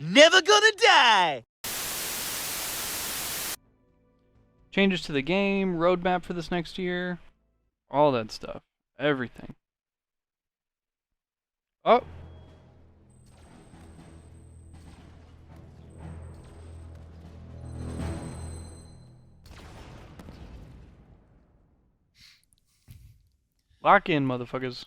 Never gonna die! Changes to the game, roadmap for this next year, all that stuff. Everything. Oh! Lock in, motherfuckers.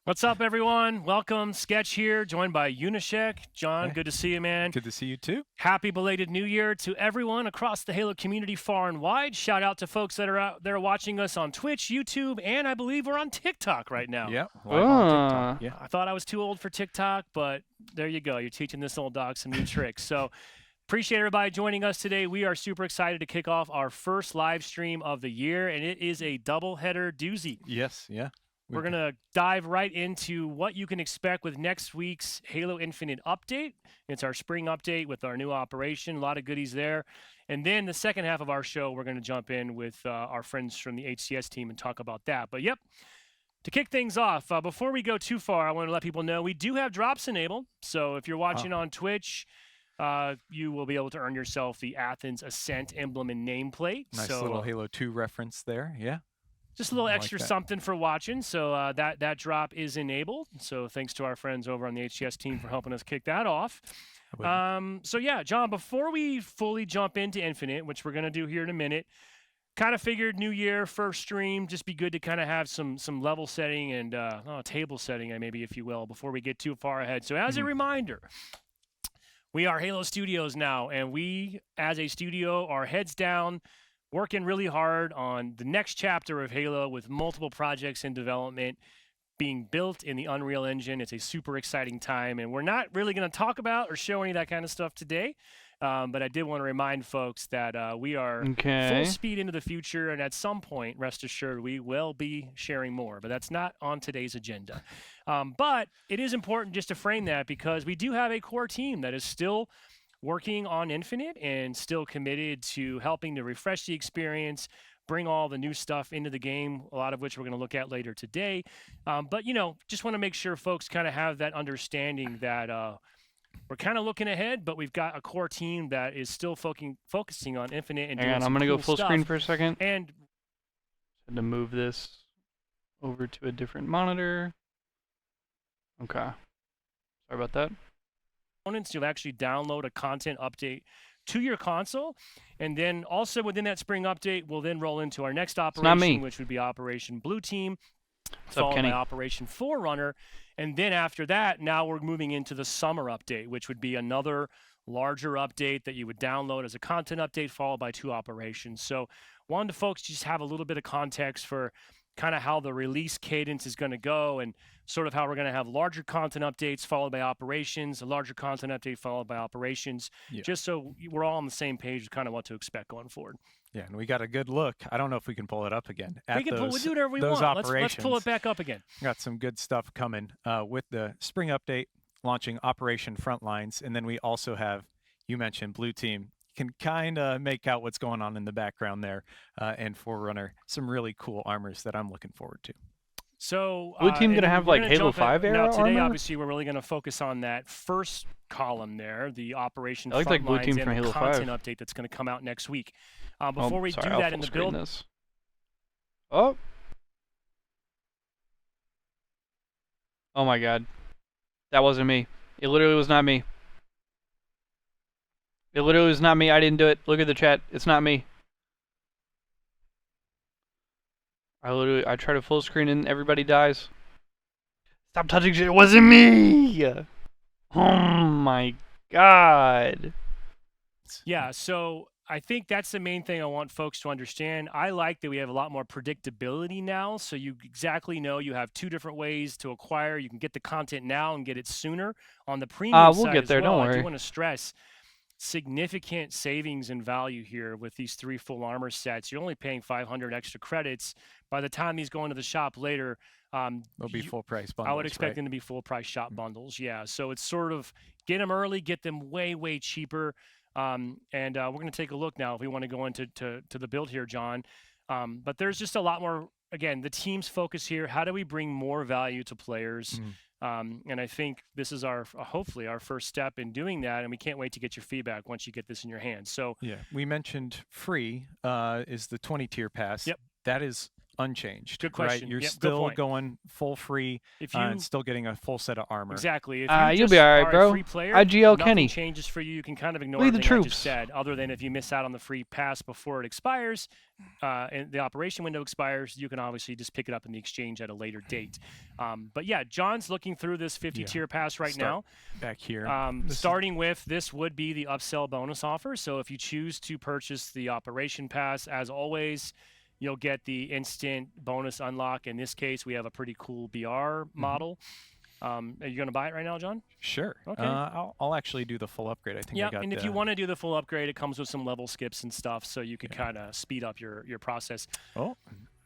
What's up, everyone? Welcome. Sketch here, joined by Unishek. John, Hey. good to see you, man. Good to see you too. Happy belated New Year to everyone across the Halo community far and wide. Shout out to folks that are out there watching us on Twitch, YouTube, and I believe we're on TikTok right now. Yeah, live on TikTok. Yeah. I thought I was too old for TikTok, but there you go. You're teaching this old dog some new tricks. So appreciate everybody joining us today. We are super excited to kick off our first live stream of the year, and it is a doubleheader doozy. Yes, yeah. We're going to dive right into what you can expect with next week's Halo Infinite update. It's our spring update with our new operation. A lot of goodies there. And then the second half of our show, we're going to jump in with our friends from the HCS team and talk about that. But yep, to kick things off, before we go too far, I want to let people know we do have drops enabled. So if you're watching on Twitch, you will be able to earn yourself the Athens Ascent emblem and nameplate. Nice so, little Halo 2 reference there. Yeah. just a little I like extra that. something for watching. So that drop is enabled. So thanks to our friends over on the HCS team for helping us kick that off. So yeah, John, before we fully jump into Infinite, which we're going to do here in a minute, kind of figured New Year, first stream, just be good to kind of have some level setting and table setting, maybe, if you will, before we get too far ahead. So as a reminder, we are Halo Studios now, and we, as a studio, are heads down, working really hard on the next chapter of Halo with multiple projects in development being built in the Unreal Engine. It's a super exciting time, and we're not really going to talk about or show any of that kind of stuff today. But I did want to remind folks that we are full speed into the future, and at some point, rest assured, we will be sharing more. But that's not on today's agenda. But it is important just to frame that because we do have a core team that is still working on Infinite and still committed to helping to refresh the experience, bring all the new stuff into the game, a lot of which we're going to look at later today. But, just want to make sure folks kind of have that understanding that we're kind of looking ahead, but we've got a core team that is still focusing on Infinite and doing some I'm going to go cool full screen stuff. for a second. And Had to move this over to a different monitor. Okay. Sorry about that. components, you'll actually download a content update to your console. And then also within that spring update, we'll then roll into our next not me. operation, which would be Operation Blue Team, What's up, followed Kenny? by Operation Forerunner. And then after that, now we're moving into the summer update, which would be another larger update that you would download as a content update, followed by 2 operations. So wanted to folks just have a little bit of context for kind of how the release cadence is going to go and sort of how we're going to have larger content updates followed by operations, a larger content update followed by operations, just so we're all on the same page with kind of what to expect going forward. Yeah, and we got a good look. I don't know if we can pull it up again. We can we'll do whatever we those want. Let's pull it operations. back up again. Got some good stuff coming with the spring update, launching Operation Frontlines, and then we also have, you mentioned Blue Team. You can kind of make out what's going on in the background there, and Forerunner. Some really cool armors that I'm looking forward to. So Blue Team and gonna have we're like Halo jump in- 5 era Now today, armor? obviously, we're really going to focus on that first column there, the Operation I like Blue Frontlines Team and from the Halo content 5. update that's going to come out next week. Oh, Before we sorry, do I'll that in full the screen build, this. Oh. Oh my god. That wasn't me. It literally was not me. It literally was not me. I didn't do it. Look at the chat. It's not me. I try to full screen and everybody dies. Stop touching shit. It wasn't me. Oh my god. yeah, so I think that's the main thing I want folks to understand. I like that we have a lot more predictability now, so you exactly know you have 2 different ways to acquire. You can get the content now and get it sooner on the premium We'll side get as there, well. don't I do worry. want to stress significant savings in value here with these 3 full armor sets. You're only paying 500 extra credits. By the time these go into the shop later, They'll be full price bundles. I would expect right? them to be full price shop bundles. Yeah. So it's sort of get them early, get them way, way cheaper. And we're going to take a look now if we want to go into the build here, John. But there's just a lot more again, the team's focus here. How do we bring more value to players? And I think this is hopefully our first step in doing that, and we can't wait to get your feedback once you get this in your hands. So Yeah, we mentioned free is the 20-tier pass. Yep. That is unchanged. Good question. Right? You're Yep, good still point. going full free if you and still getting a full set of armor. exactly, if You'll just be all right, are bro. a free player, IGL nothing Kenny. changes for you. You can kind of ignore Lead the everything I troops. just said, other than if you miss out on the free pass before it expires, and the operation window expires, you can obviously just pick it up in the exchange at a later date. But yeah, John's looking through this 50-tier pass right now. Back here. Starting with this would be the upsell bonus offer. So if you choose to purchase the operation pass, as always, you'll get the instant bonus unlock. In this case, we have a pretty cool BR model. Are you going to buy it right now, John? Sure. Okay. I'll actually do the full upgrade. I think Yeah, I got and if you want to do the full upgrade, it comes with some level skips and stuff, so you could kind of speed up your process. Oh,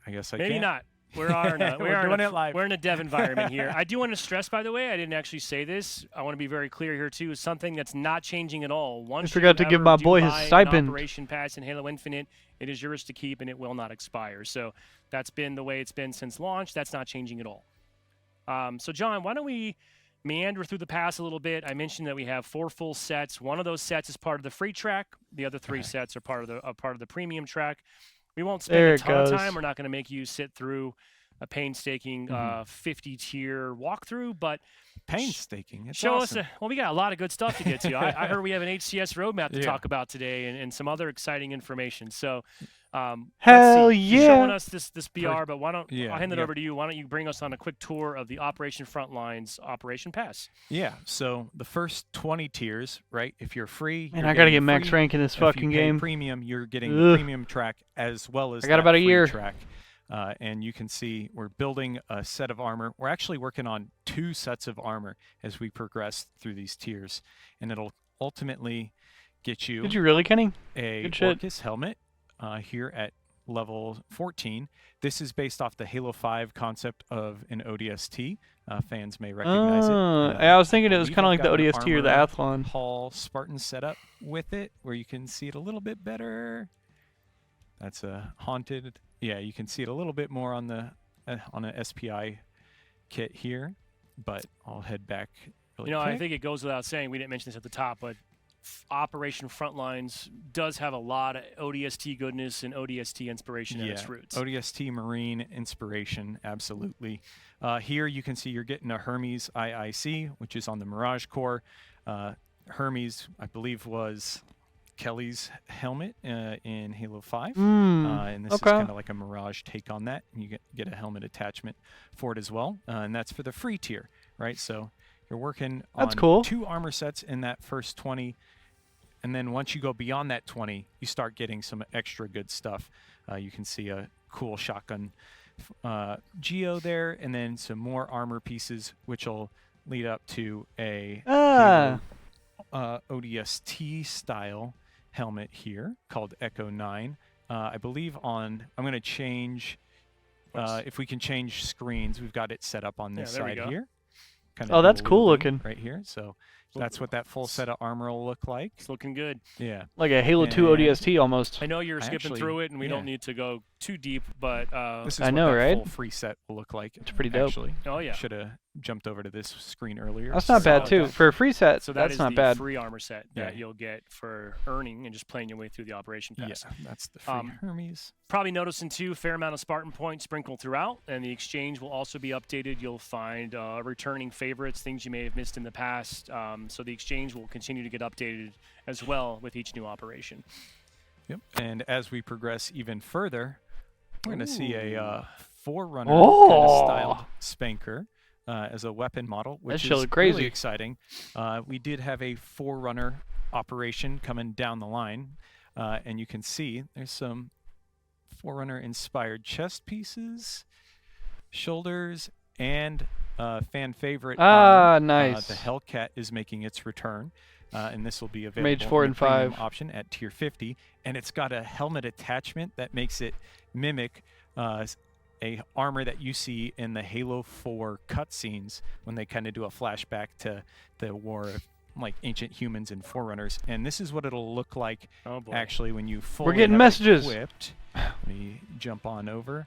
I guess I Maybe can't. not. We're doing it live. We're in a dev environment here. I do want to stress, by the way, I didn't actually say this. I want to be very clear here too. Something that's not changing at all. Once forgot to give my boy his buy an stipend. Operation Pass in Halo Infinite, it is yours to keep and it will not expire. So that's been the way it's been since launch. That's not changing at all. So John, why don't we meander through the pass a little bit? I mentioned that we have 4 full sets. One of those sets is part of the free track. The other 3 sets are part of the premium track. We won't spend There a it ton of goes. time. We're not going to make you sit through a painstaking 50-tier walkthrough, but Painstaking. It's show awesome. us. Well, we got a lot of good stuff to get to. I heard we have an HCS roadmap to Yeah. talk about today and some other exciting information. So, Hell let's see. You're yeah. showing us this BR, but why don't yeah, I'll hand it yeah. over to you? Why don't you bring us on a quick tour of the Operation Frontlines Operation Pass? Yeah. So the first 20 tiers, right? If you're free, Man, you're I gotta getting get max free. rank in this If you fucking pay game. premium, you're getting the Ugh. premium track as well as I got that about a free year. track. And you can see we're building a set of armor. We're actually working on 2 sets of armor as we progress through these tiers, and it'll ultimately get you Did you really, Kenny? a Good shit. Orcus helmet here at level 14. This is based off the Halo 5 concept of an ODST. Fans may recognize it. I was thinking it was believe kind of I've like the got an ODST or the Armor Athlon. Hall Spartan setup with it, where you can see it a little bit better. That's a haunted. Yeah, you can see it a little bit more on the on an SPI kit here, but I'll head back really You know, quick. I think it goes without saying, we didn't mention this at the top, but Operation Frontlines does have a lot of ODST goodness and ODST inspiration at its roots. ODST Marine inspiration, absolutely. Here you can see you're getting a Hermes IIC, which is on the Mirage Core. Hermes, I believe, was Kelly's helmet in Halo 5. And this is okay. kind of like a Mirage take on that. And you get a helmet attachment for it as well. And that's for the free tier, right? So you're working on That's cool. 2 armor sets in that first 20. And then once you go beyond that 20, you start getting some extra good stuff. You can see a cool shotgun Geo there, and then some more armor pieces, which will lead up to a Halo, ODST style helmet here called Echo 9. I believe I'm going to change, if we can change screens, we've got it set up on this there we side go. here. Kind Oh, that's dual cool wielding looking. right here. So that's what that full set of armor will look like. It's looking good. Yeah. Like a Halo 2 And- ODST almost. I know you're I skipping actually- through it, and we yeah. don't need to go too deep, but This is I what know, that right? full free set will look like. It's pretty dope. Actually, oh yeah. should have jumped over to this screen earlier. That's not bad So too. that- For a free set, So that that's is not the bad. free armor set that Yeah. you'll get for earning and just playing your way through the Operation Yeah, Pass. that's the free Hermes. Probably noticing too, fair amount of Spartan points sprinkled throughout, and the exchange will also be updated. You'll find returning favorites, things you may have missed in the past. So the exchange will continue to get updated as well with each new operation. Yep. And as we progress even further, we're going to see a Forerunner Oh. kind of styled Spanker as a weapon model, which shit is look crazy. really exciting. We did have a Forerunner operation coming down the line, and you can see there's some Forerunner inspired chest pieces, shoulders, and fan favorite armor. Nice. The Hellcat is making its return, and this will be available Mage 4 in and the premium 5. option at tier 50, and it's got a helmet attachment that makes it mimic a armor that you see in the Halo 4 cutscenes when they kind of do a flashback to the war of like ancient humans and Forerunners, and this is what it'll look like Oh boy. actually when you fully getting have it messages. equipped. Let me jump on over.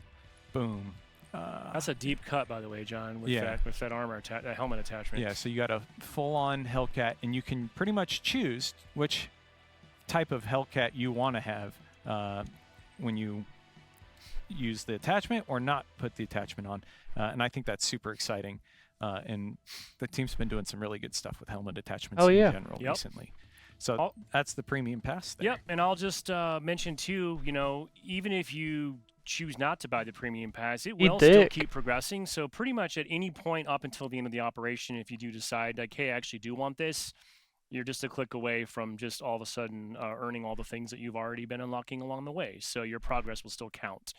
Boom. That's a deep cut, by the way, John, with Yeah. that armor, that helmet attachment. Yeah, so you got a full-on Hellcat, and you can pretty much choose which type of Hellcat you want to have when you use the attachment or not put the attachment on. And I think that's super exciting. And the team's been doing some really good stuff with helmet attachments Oh, in yeah. general Yep. recently. So Oh. that's the premium pass there. Yep, and I'll just mention too, even if you choose not to buy the premium pass, it Eat will still dick. keep progressing. So pretty much at any point up until the end of the operation, if you do decide like, hey, I actually do want this, you're just a click away from just all of a sudden earning all the things that you've already been unlocking along the way. So your progress will still count.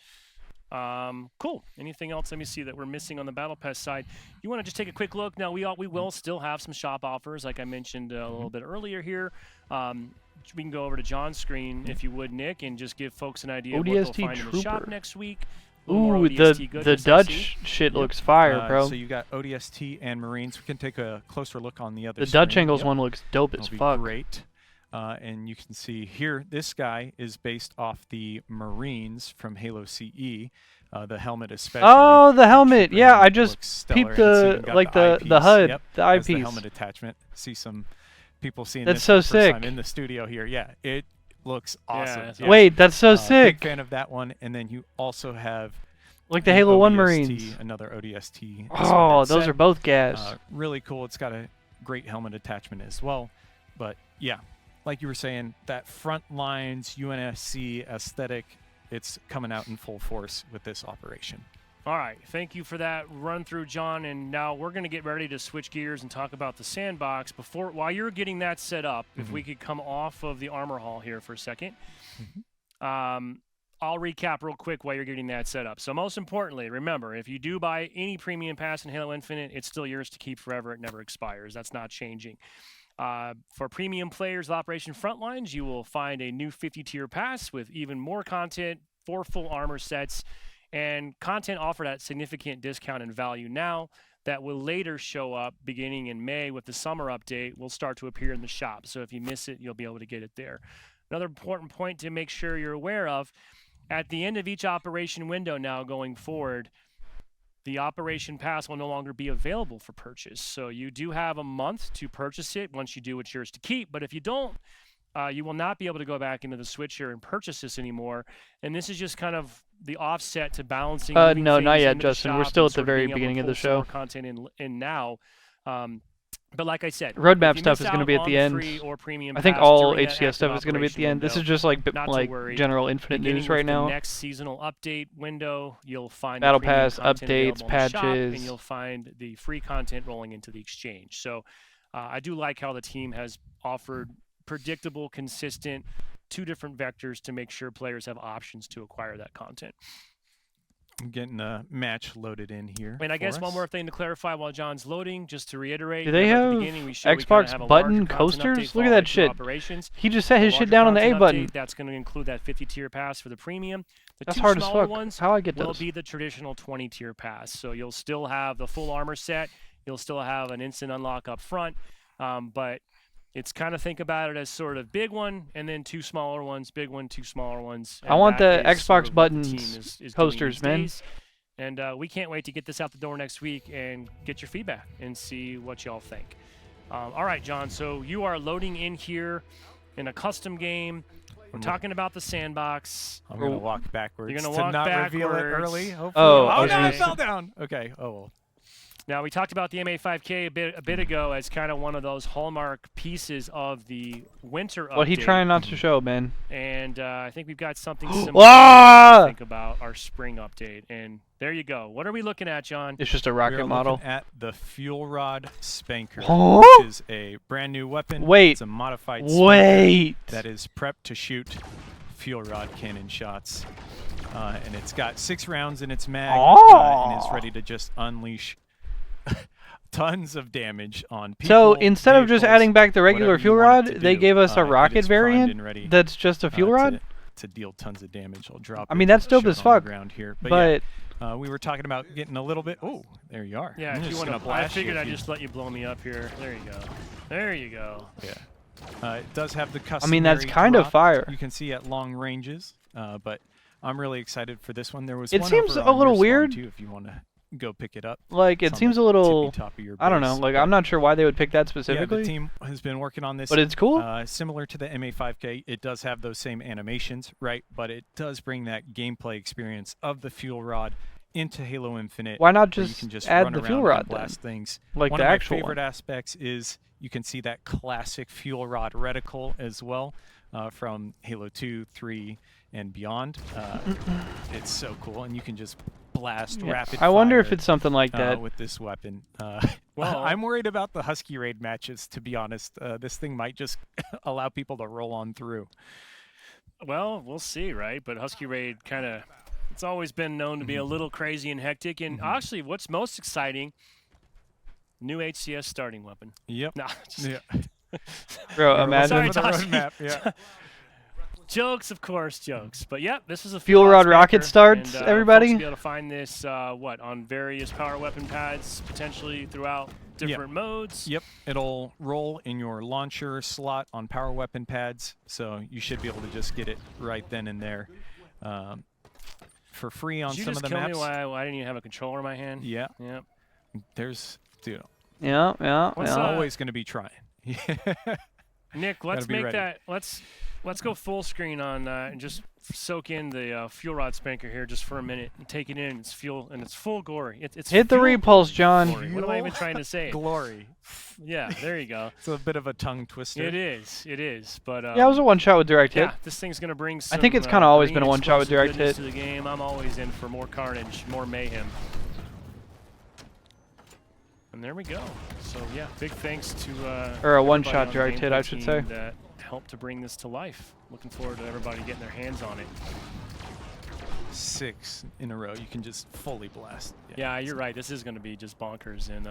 Cool. Anything else? Let me see that we're missing on the Battle Pass side. You want to just take a quick look? Now we will still have some shop offers, like I mentioned a little bit earlier here. We can go over to John's screen if you would, Nick, and just give folks an idea of what ODST they'll find in the shop Trooper. next week. A little more Ooh, ODST the goodness, I see. Dutch shit looks fire, bro. So you got ODST and Marines. We can take a closer look on the other The Dutch screen. Angles Yep. one looks dope as That'll be fuck. great. And you can see here, this guy is based off the Marines from Halo CE. The helmet especially. Oh, the helmet. Trooper Yeah, helmet I just looks stellar. peeped And so you the even got like the eyepiece. HUD, Yep, the that's the eyepiece. helmet attachment. See some people seeing That's this so for the first time sick. in the studio here. Yeah, it looks awesome. that's Yeah. Wait, that's so Big sick. fan of that one. And then you also have Like the an Halo 1 ODST, Marines. another ODST. Oh, expanded those set. are both gas. Really cool. It's got a great helmet attachment as well. But yeah, like you were saying, that front lines UNSC aesthetic, it's coming out in full force with this operation. All right, thank you for that run through, John. And now we're going to get ready to switch gears and talk about the sandbox. While you're getting that set up, if we could come off of the armor hall here for a second, I'll recap real quick while you're getting that set up. So most importantly, remember, if you do buy any premium pass in Halo Infinite, it's still yours to keep forever. It never expires. That's not changing. For premium players of Operation Frontlines, you will find a new 50-tier pass with even more content, 4 full armor sets, and content offered at significant discount and value now that will later show up beginning in May with the summer update will start to appear in the shop. So if you miss it, you'll be able to get it there. Another important point to make sure you're aware of, at the end of each operation window now going forward, the Operation Pass will no longer be available for purchase. So you do have a month to purchase it. Once you do, it's yours to keep. But if you don't, you will not be able to go back into the switcher and purchase this anymore. And this is just kind of the offset to balancing. moving No, not things yet, into the Justin. We're shop still and at the sort of very being able to beginning of pull the some more show. content in now. But like I said, Roadmap if you stuff miss is gonna out be at on the end. free or premium I think pass all during that HCS stuff active is going to be at the operation end. This is window, just like not to like worry. general Infinite beginning news with right the now. next seasonal update window, you'll find Battle the premium Pass, content updates, available in the shop, and patches. you'll find the free content rolling into the exchange. So I do like how the team has offered predictable, consistent, 2 different vectors to make sure players have options to acquire that content. I'm getting a match loaded in here. And I for guess one us. more thing to clarify while John's loading, just to reiterate. Do they remember at the have beginning we showed we kinda Xbox have a button larger content coasters? update Look at following that through shit. Operations. He just set his A shit larger down on the A content button. update, that's going to include that 50-tier pass for the premium. The That's 2 hard as smaller fuck. ones How I get will those? be the traditional 20-tier pass. So you'll still have the full armor set. You'll still have an instant unlock up front. But it's kind of think about it as sort of big one and then 2 smaller ones, big one, 2 smaller ones. I want that the is sort Xbox of what the buttons team is doing coasters, these man. days. And we can't wait to get this out the door next week and get your feedback and see what y'all think. All right, John. So you are loading in here in a custom game. We're talking about the sandbox. I'm going to walk backwards You're gonna to walk not reveal it backwards. early. Hopefully. Oh, I Oh, was no, gonna I say- fell down. Okay. Oh, well. Now, we talked about the MA5K a bit ago as kind of one of those hallmark pieces of the winter update. What he trying not to show, man? And I think we've got something similar Ah! to think about our spring update. And there you go. What are we looking at, John? It's just a We are rocket model. looking at the Fuel Rod Spanker, Huh? which is a brand new weapon. Wait. It's a modified spanker Wait. that is prepped to shoot fuel rod cannon shots. And it's got 6 rounds in its mag and is ready to just unleash tons of damage on people. So instead of just vehicles, adding back the regular whatever you fuel want it rod, to they do. gave us a It rocket is primed variant and ready, that's just a fuel rod. to deal tons of damage. I'll drop I mean, it, that's dope show as it on the fuck, ground here. But yeah, we were talking about getting a little bit. Oh, there you are. Yeah, I'm if you just want gonna to, I blast you figured if I'd you- just let you blow me up here. There you go. There you go. Yeah. It does have the custom. I mean, that's kind of fire. You can see at long ranges, but I'm really excited for this one. There was It one seems over a on little your spawn, weird. too, if you want to go pick it up. Like, It's it on seems the a little. tippy top of your I don't know. base, Like, but I'm not sure why they would pick that yeah, specifically. the team has been working on this. But it's cool. Similar to the MA5K, it does have those same animations, right? But it does bring that gameplay experience of the fuel rod into Halo Infinite. Why not where you just can just add run the around fuel and rod then? blast things. Like One the of my actual favorite one. aspects is you can see that classic fuel rod reticle as well from Halo 2, 3, and beyond. It's so cool, and you can just blast Yeah. rapid I wonder if fire, it's something like that. with this weapon. Well- I'm worried about the Husky Raid matches, to be honest. This thing might just allow people to roll on through. Well, we'll see, right? But Husky Raid kind of, it's always been known to be a little crazy and hectic. And actually, what's most exciting, new HCS starting weapon. Yep. Nah, just Yeah. Bro, We're imagine looking for the Sorry, roadmap, yeah. jokes, of course, jokes. But yeah, this is a Fuel rod rocket spanker, starts, and, everybody? Folks will be able to find this, on various power weapon pads, potentially throughout different modes. Yep, it'll roll in your launcher slot on power weapon pads, so you should be able to just get it right then and there for free on Did you some just of the kill maps. me while I didn't even have a controller in my hand? Yeah, Yep. there's, dude, Yeah, yeah, What's yeah. up? always going to be trying. Nick, let's be make ready. that. Let's go full screen on and just soak in the fuel rod spanker here just for a minute and take it in. It's fuel and it's full glory. It's Hit the fuel repulse, John. glory. What am I even trying to say? Glory. Yeah, there you go. It's a bit of a tongue twister. It is. It is. But Yeah, it was a one-shot with direct hit. yeah, this thing's gonna bring some. I think it's kinda always green been a one-shot with explosive direct goodness hit. to the game. I'm always in for more carnage, more mayhem. And there we go. So yeah, big thanks to Or a everybody one-shot on the direct hit, gameplay I should team say. that helped to bring this to life. Looking forward to everybody getting their hands on it. 6 in a row, you can just fully blast. Yeah, you're right. This is going to be just bonkers, and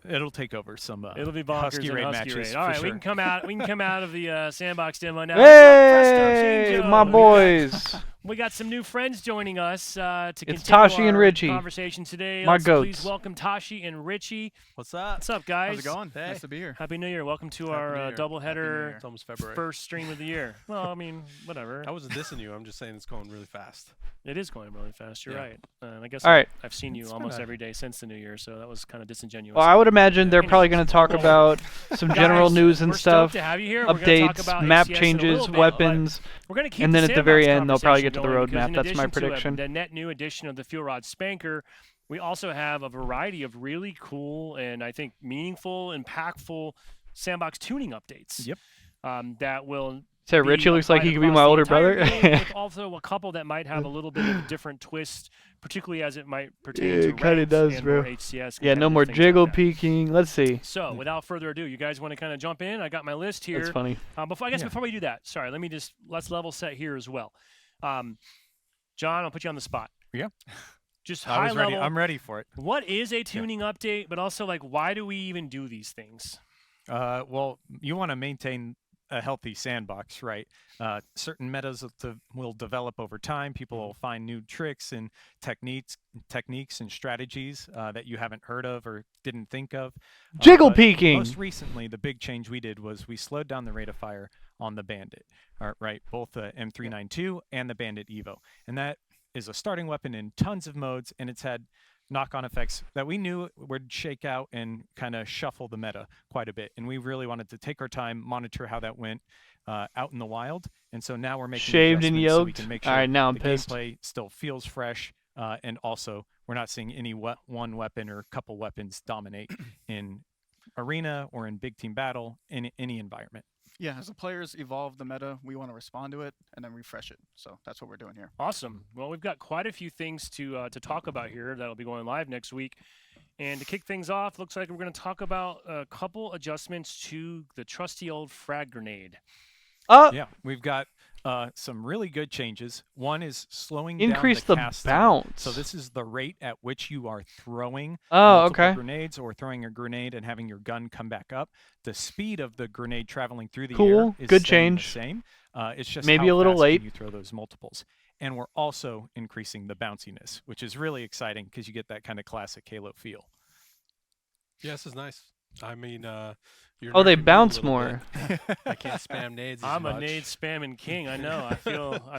It'll take over some it'll be bonkers Husky and Raid Husky matches Raid. for All right, sure. we can come out. We can come out of the sandbox demo now. Hey, my Joe. boys. We got some new friends joining us to continue Tashi and our Richie. conversation today. My Let's goats. please welcome Tashi and Richie. What's up? What's up, guys? How's it going? Nice to be here. Happy New Year. Welcome to Happy our New Year. Happy New doubleheader Year. It's almost February. first stream of the year. Well, I mean, whatever. I wasn't dissing you. I'm just saying it's going really fast. It is going really fast. You're Yeah. right. And I guess All right. I've seen you It's been almost a- every day since the New Year, so that was kind of disingenuous. Well, I would imagine they're Anyway. probably going to talk about some general Guys, news and we're stuff, stoked to have you here. We're gonna talk updates, about map HCS in a changes, little bit, but weapons. We're going to keep and then the at the very sandbox end, they'll probably conversation get to the going, because roadmap. in That's my addition to prediction. the net new edition of the Fuel Rod Spanker, we also have a variety of really cool and I think meaningful, impactful sandbox tuning updates. Yep. That will Say, be Richie looks like he applied could be across my the older entire brother. game, with also a couple that might have a little bit of a different twist, particularly as it might pertain Yeah, to it kinda ranked does, and bro. more HCS. Yeah, no competitive more things like jiggle that. peeking. Let's see. So, without further ado, you guys want to kind of jump in? I got my list here. That's funny. Before we do that, sorry, let's level set here as well. John, I'll put you on the spot. Yeah. Just I high was ready. level. I'm ready for it. What is a tuning update? But also, like, why do we even do these things? Well, you want to maintain a healthy sandbox, right? Certain metas will develop over time. People will find new tricks and techniques and strategies that you haven't heard of or didn't think of. Jiggle But peeking. Most recently, the big change we did was we slowed down the rate of fire on the Bandit, right? Both the M392 and the Bandit Evo, and that is a starting weapon in tons of modes, and it's had knock-on effects that we knew would shake out and kind of shuffle the meta quite a bit. And we really wanted to take our time, monitor how that went out in the wild. And so now we're making Shaved and adjustments so we yoked. can make All sure right, now I'm the pissed. gameplay still feels fresh. And also, we're not seeing any one weapon or couple weapons dominate in arena or in big team battle in any environment. Yeah, as the players evolve the meta, we want to respond to it and then refresh it. So that's what we're doing here. Awesome. Well, we've got quite a few things to talk about here that'll be going live next week. And to kick things off, looks like we're going to talk about a couple adjustments to the trusty old frag grenade. Yeah, we've got some really good changes. One is slowing Increase down the cast time. bounce. So this is the rate at which you are throwing Oh, multiple okay. grenades or throwing a grenade and having your gun come back up. The speed of the grenade traveling through the Cool. air is Good staying the change. same. It's just Maybe how a little fast late. can you throw those multiples. And we're also increasing the bounciness, which is really exciting because you get that kind of classic Halo feel. Yeah, this is nice. I mean, you're Oh, they nerfing me a bounce little more. bit. I can't spam nades. As I'm a much. nade spamming king. I know. I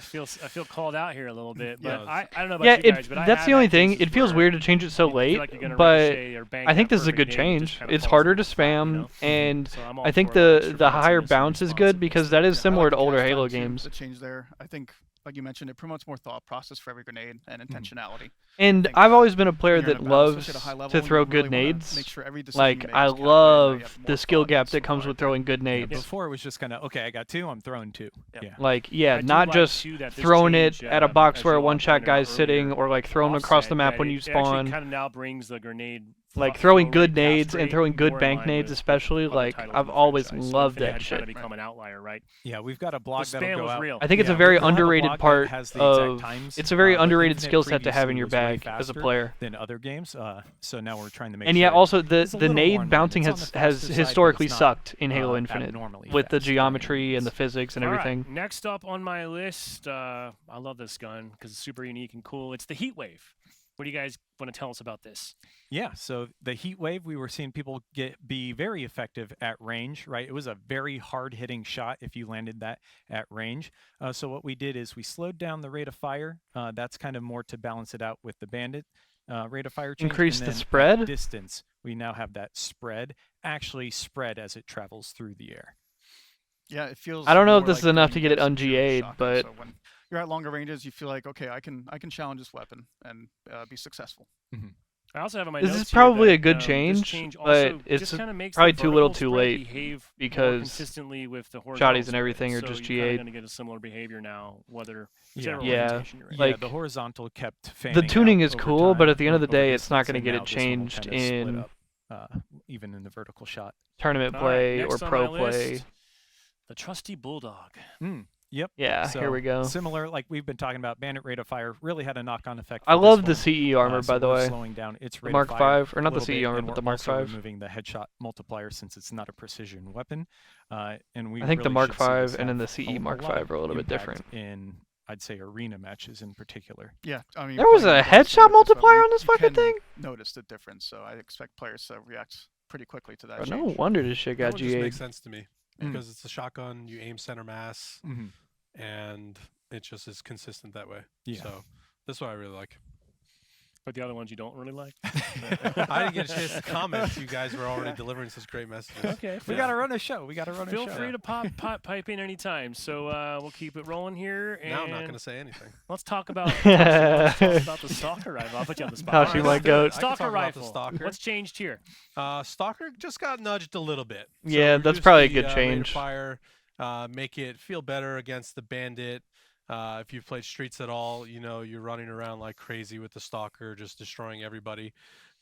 feel called out here a little bit, but Yeah. I don't know about Yeah, you guys, but that's the only thing. It feels where weird to change it so you feel late, like you're gonna but ricochet or bank I think that this is a perfect good nade and just change. kinda It's falls harder into to the flat, you spam, know? and So I'm all I think for it. the higher Responsiveness and bounce is good because that is Yeah, I similar like to the older cast Halo time too, games. The change there, I think, like you mentioned, it promotes more thought process for every grenade and intentionality. And think I've always been a When player you're in a that battle, loves especially at a high level, to you throw really good wanna nades. Make sure every decision Like you make I is calculated, now you love have the more skill thought gap into that comes why. with throwing good Yeah, nades. before it was just kind of, okay, I got 2, I'm throwing 2. Yep. Yeah. Like, yeah, I do not like, just too, that this throwing it change, at a box as where a Joel one-shot pointed out guy's sitting, earlier, or like throwing across the offset, map that when it you actually spawn. kind of now brings the grenade Like throw throwing rate, good cast nades and rate throwing good more in bank line nades, with especially. other Like titles in I've the always franchise. So loved Infinite that had kind shit. of become an outlier, right? Yeah, we've got a The blog that'll spam go was out. real. I think it's Yeah, a very we'll have a underrated blog that part has the exact of. times, It's a very but underrated Infinite skill set to have previously in your was way bag as a faster player. than other games. So now we're trying to make And sure yet, also the it's a the little more in nade line. bouncing It's on the has faster side, but historically it's not, sucked in Halo Infinite abnormally with the fast by any geometry and the means. physics and All right, everything. next up on my list, I love this gun because it's super unique and cool. It's the Heat Wave. What do you guys want to tell us about this? Yeah, so the heat wave, we were seeing people be very effective at range, right? It was a very hard hitting shot if you landed that at range. So what we did is we slowed down the rate of fire. That's kind of more to balance it out with the bandit rate of fire change. Increase and the then at spread? distance. We now have that spread actually spread as it travels through the air. Yeah, it feels. I don't know if more this like is enough to doing get it basic zero un-GA'd, shotgun, but so when you're at longer ranges, you feel like, okay, I can challenge this weapon and be successful. I also have in my This notes is here probably that, a good this change, change but also it's just kinda makes probably the too little vertical too spread late behave more because consistently with the horizontal shotties and everything spread. are just so you're kinda GA'd. gonna get a similar behavior now, whether Yeah. whichever Yeah. orientation you're in. Yeah, Like, the horizontal kept fanning the tuning out is over cool, but time, at the end of the over day, it's not distance, going to and get now it this one will changed kinda split in up, even in the vertical shot. tournament All right, play or next on pro my play. list, the trusty Bulldog. Yep. Yeah, here we go. Similar, like we've been talking about, bandit rate of fire really had a knock-on effect. I for this love the one. CE armor, So by the we're way. slowing down its The rate Mark of fire V, or not a the little CE bit, armor, and but we're the Mark also V. removing the headshot multiplier since it's not a precision weapon. And we I think the really Mark should see this V and then have the CE a Mark lot V of are a little bit impact different. in, I'd say, arena matches in particular. Yeah, I mean, There was playing a against them headshot with this weapon, multiplier on this you fucking can thing? Notice the difference, so I expect players to react pretty quickly to that Bro, change. no wonder this shit That got one just GA'd. makes sense to me because it's a shotgun. You aim center mass, and it just is consistent that way. Yeah. So that's what I really like. But the other ones you don't really like? I didn't get a chance to comment. You guys were already delivering such great messages. Okay. We gotta run a show. We gotta run Feel a show. free to pipe in anytime. So we'll keep it rolling here. And Now I'm not going to say anything. let's talk about the stalker rifle. I'll put you on the spot. How All she right, my let's do it. goat. I can Stalker talk about the rifle. stalker. What's changed here? Stalker just got nudged a little bit. So Yeah, that's reduce probably a the, good rate of change. Fire, make it feel better against the bandit. If you've played Streets at all, you know you're running around like crazy with the stalker, just destroying everybody.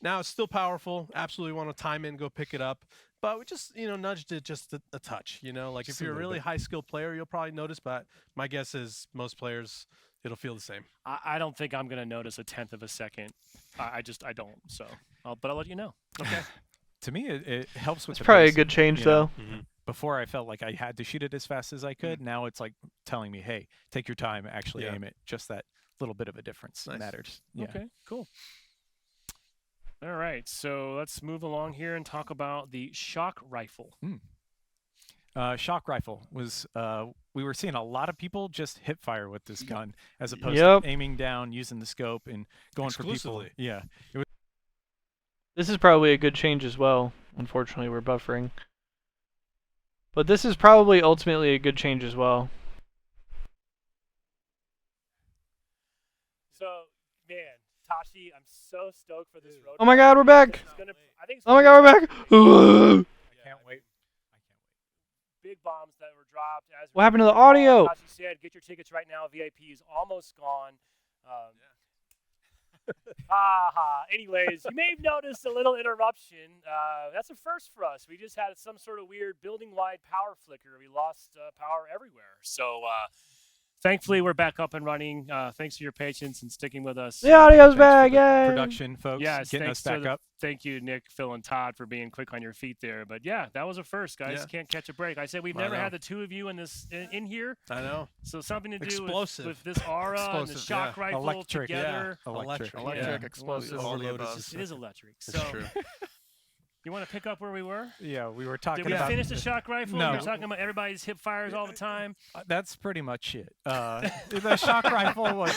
Now it's still powerful. Absolutely want to time in, go pick it up. But we just nudged it just a touch. Like Just if a you're a little really bit. high skilled player, you'll probably notice. But my guess is most players, it'll feel the same. I don't think I'm gonna notice a tenth of a second. I don't. So, but I'll let you know. Okay. To me, it helps with It's the probably a pacing, good change, you know? though. Before I felt like I had to shoot it as fast as I could. Now it's like telling me, hey, take your time, actually Yeah. aim it. Just that little bit of a difference Nice. matters. Yeah. Okay. Cool. All right. So let's move along here and talk about the shock rifle. Shock rifle was we were seeing a lot of people just hip fire with this gun as opposed Yep. to aiming down, using the scope, and going for people. Exclusively. Yeah. This is probably a good change as well. Unfortunately, we're buffering. But this is probably ultimately a good change as well. So, man, Tashi, I'm so stoked for this road. Oh my god, we're back! I think it's Oh my god, we're back! I can't wait. big bombs that were dropped. As What happened to the audio? Tashi said, get your tickets right now. VIP is almost gone. Anyways, you may have noticed a little interruption. That's a first for us. We just had some sort of weird building-wide power flicker. We lost power everywhere. So thankfully, we're back up and running. Thanks for your patience and sticking with us. The audio's Thanks for back, the yay! production, folks. Yes, getting thanks us back to up. Thank you, Nick, Phil, and Todd for being quick on your feet there. But yeah, that was a first, guys. Yeah. Can't catch a break. I said we've I never know. had the two of you in this in here. I know. So something to do Explosive. with this aura and the Explosive, shock yeah. rifle Electric, yeah. together. Electric. Electric, Yeah. explosive, all the Overloaded above. is It is electric. It's So true. You want to pick up where we were? Yeah, we were talking Did we about. finish the shock rifle? No. We were talking about everybody's hip fires all the time. That's pretty much it. The shock rifle was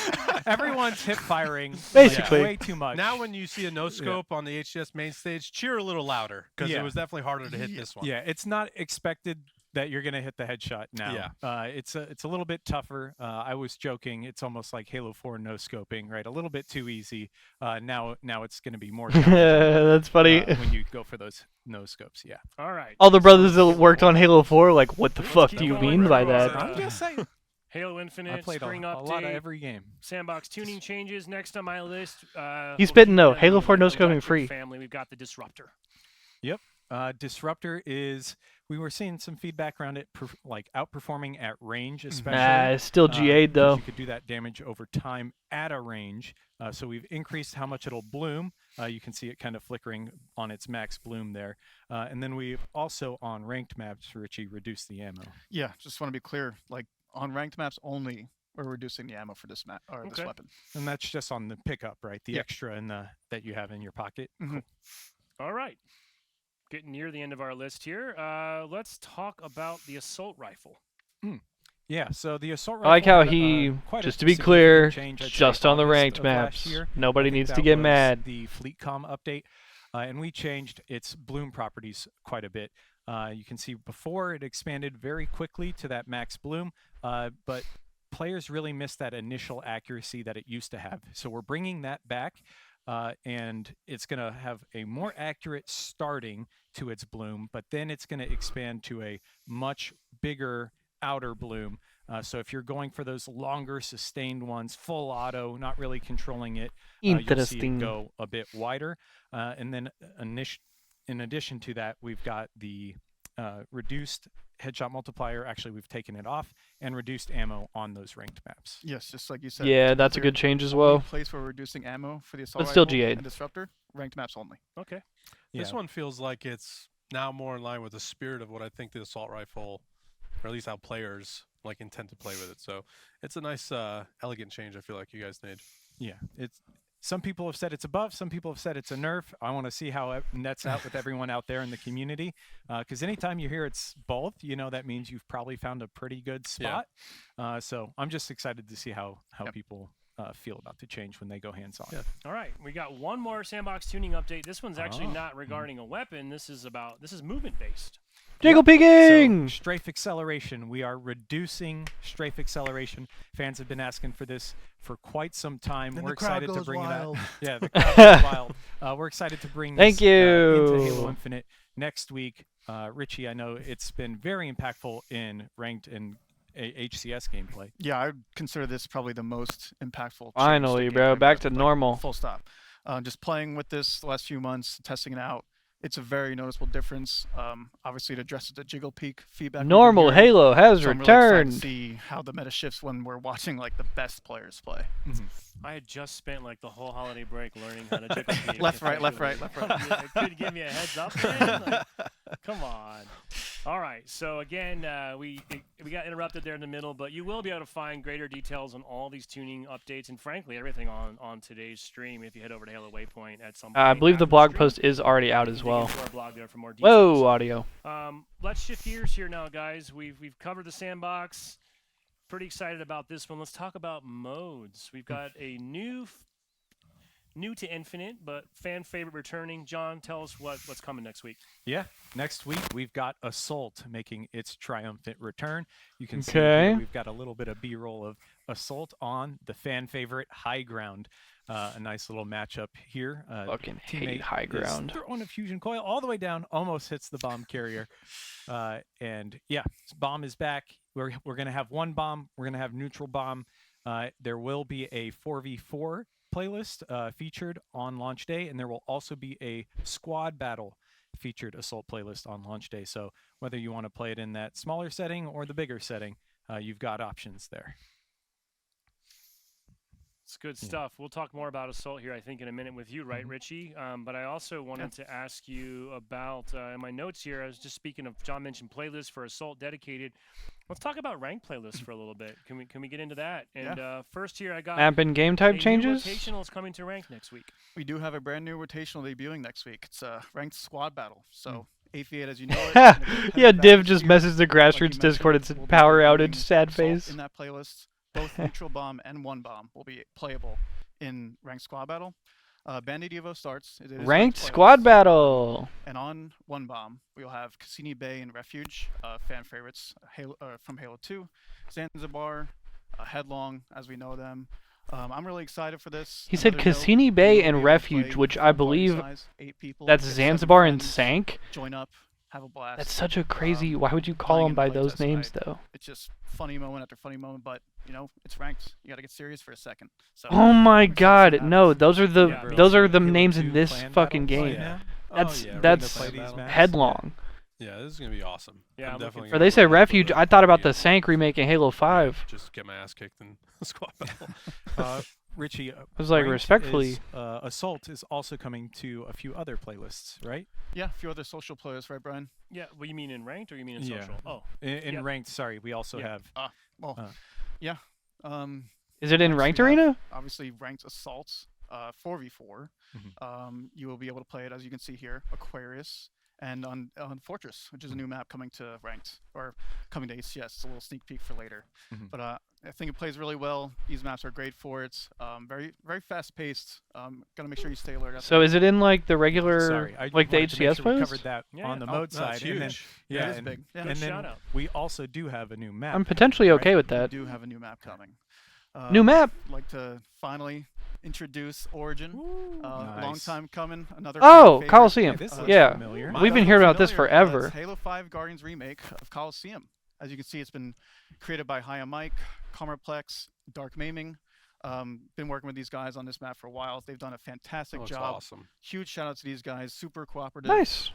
everyone's hip firing like, Basically. way too much. Now, when you see a no scope on the HCS main stage, cheer a little louder because Yeah. it was definitely harder to hit this one. Yeah, it's not expected that you're going to hit the headshot now. Yeah. It's a little bit tougher. I was joking. It's almost like Halo 4 no scoping, right? A little bit too easy. Now it's going to be more challenging, That's funny. when you go for those no scopes. Yeah. All right. All the brothers that worked on Halo 4, like, what the Let's fuck keep do you going mean where by we that? are. I'm just saying. Halo I Infinite, played spring a update, lot of every game. sandbox tuning changes. Next on my list. He's we'll spitting keep though. it in Halo the 4 no electric scoping free. Family. We've got the Disruptor. Disruptor is. We were seeing some feedback around it, like outperforming at range, especially. Nah, it's still GA'd because though. You could do that damage over time at a range. So we've increased how much it'll bloom. You can see it kind of flickering on its max bloom there. And then we've also on ranked maps, Richie, reduced the ammo. Yeah, just want to be clear. Like on ranked maps only, we're reducing the ammo for this map or this Okay. weapon. And that's just on the pickup, right? The Yeah. extra in the that you have in your pocket. Mhm. All right. Getting near the end of our list here. Let's talk about the assault rifle. Yeah, so the assault I like rifle how had, he, quite a just to be significant clear, change, I'd say, just on the August ranked of last maps. year. Nobody I think needs to that get was mad. The FleetCom update, and we changed its bloom properties quite a bit. You can see before it expanded very quickly to that max bloom, but players really missed that initial accuracy that it used to have. So we're bringing that back, and it's going to have a more accurate starting to its bloom, but then it's going to expand to a much bigger outer bloom. So if you're going for those longer sustained ones, full auto, not really controlling it, you'll see it Interesting. go a bit wider. And then in addition to that, we've got the reduced headshot multiplier. Actually, we've taken it off and reduced ammo on those ranked maps. Yes, just like you said. Yeah, to be that's a clear, good change as only well. place where we're reducing ammo for the assault But still rifle GA'd. and Disruptor, ranked maps only. Okay. This Yeah. one feels like it's now more in line with the spirit of what I think the assault rifle, or at least how players like intend to play with it. So it's a nice, elegant change. I feel like you guys made. Yeah, it's. Some people have said it's a buff. Some people have said it's a nerf. I want to see how it nets out with everyone out there in the community. Because anytime you hear it's both, that means you've probably found a pretty good Yeah. spot. So I'm just excited to see how Yep. people feel about the change when they go hands on. Yeah. All right. We got one more sandbox tuning update. This one's actually Oh. not regarding a weapon. This is movement based. Jiggle So peeking! strafe acceleration. We are reducing strafe acceleration. Fans have been asking for this for quite some time. And We're the crowd excited to goes bring wild. it out. Yeah, the crowd goes wild. We're excited to bring Thank this into you. Halo Infinite next week. Richie, I know it's been very impactful in ranked and HCS gameplay. Yeah, I would consider this probably the most impactful. change Finally, to bro, gameplay back I've to played. normal. Full stop. Just playing with this the last few months, testing it out. It's a very noticeable difference. Obviously, it addresses the jiggle peak feedback. we've been Normal hearing. Halo has So I'm really excited returned. to see how the meta shifts when we're watching like the best players play. I had just spent like the whole holiday break learning how to jiggle peek. Left, right, left, right, left, right. You could give me a heads up, man. Like, come on. All right. So again, we got interrupted there in the middle, but you will be able to find greater details on all these tuning updates and frankly everything on today's stream if you head over to Halo Waypoint at some point. I believe the after blog stream. post is already out You as can dig well. into our blog there for more details. Whoa, audio. Let's shift gears here now, guys. We've covered the sandbox. Pretty excited about this one. Let's talk about modes. We've got a new to Infinite, but fan favorite returning. John, tell us what's coming next week. Yeah, next week we've got Assault making its triumphant return. You can see Okay. here we've got a little bit of B-roll of Assault on the fan favorite High Ground. A nice little matchup here. Fucking hate Teammate High is Ground. throwing a fusion coil all the way down, almost hits the bomb carrier. And yeah, bomb is back. We're gonna have one bomb. We're gonna have neutral bomb. There will be a 4v4 playlist featured on launch day, and there will also be a squad battle featured Assault playlist on launch day. So whether you want to play it in that smaller setting or the bigger setting, you've got options there. It's good stuff. We'll talk more about Assault here, I think, in a minute with you, right, Richie? But I also wanted to ask you about, in my notes here, I was just speaking of, John mentioned playlists for Assault dedicated. Let's talk about rank playlists for a little bit. Can we get into that? And first here, I got Map and game type a new changes. rotational is coming to rank next week. We do have a brand new rotational debuting next week. It's a ranked squad battle. So Aviate, as you know, Yeah, Div just messaged the grassroots Discord. It's power outage. Sad face. In that playlist, both neutral bomb and one bomb will be playable in ranked squad battle. Bandit Evo starts. It is Ranked playlist. squad battle. And on one bomb, we'll have Cassini Bay and Refuge, fan favorites from Halo 2, Zanzibar, Headlong, as we know them. I'm really excited for this. He said Another note, Cassini we Bay will be and able to Refuge, play which I full party believe size, 8 people, that's get 7 Zanzibar and friends, Sank. Join up, have a blast. That's such a crazy. Why would you call playing them in by playtest those names tonight. though? It's just funny moment after funny moment, but you know it's ranked. You got to get serious for a second. So Oh my we're excited to see God! what No, happens. those are the Yeah, those are the Halo names 2 in this clan fucking battles game. right now? That's- Oh, yeah, we're that's gonna play these maps. Headlong. Yeah, this is gonna be awesome. Yeah, I'm I'm looking definitely Or gonna they say run up with Refuge. a I thought about party the Sank remake in Halo 5. Just get my ass kicked in squad battle. Richie, was like, ranked respectfully. is, Assault is also coming to a few other playlists, right? Yeah, a few other social players, right, Brian? Yeah, what you mean in ranked or you mean in Yeah. social? Oh, In Yep. ranked, sorry, we also Yeah. have. Well, Uh. yeah. Is it in Next we ranked have, arena? Obviously, ranked assaults, 4v4. Mhm. You will be able to play it, as you can see here, Aquarius, and on Fortress, which is a new map coming to ranked, or coming to ACS. It's a little sneak peek for later. Mhm. But I think it plays really well. These maps are great for it. Very, very fast paced. Gotta make sure you stay alert. At So is it in like the regular, Sorry, I like the wanted to make HCS sure we playlist? covered that Yeah, on the yeah. mode No, it's side. And then, huge. yeah, it is and, big. Yeah. Good and then shout out. we also do have a new map. I'm potentially okay with We that. do have a new map coming. New map. I'd like to finally introduce Origin. Long Nice. time coming. Another Oh, fan favorite. Coliseum. Hey, this looks Yeah. familiar. We've been hearing about this Familiar, forever. it's Halo 5 Guardians remake of Coliseum. As you can see, it's been created by Haya Mike, Comerplex, Dark Maiming. Been working with these guys on this map for a while. They've done a fantastic Looks job. awesome. Huge shout out to these guys. Super cooperative. Nice.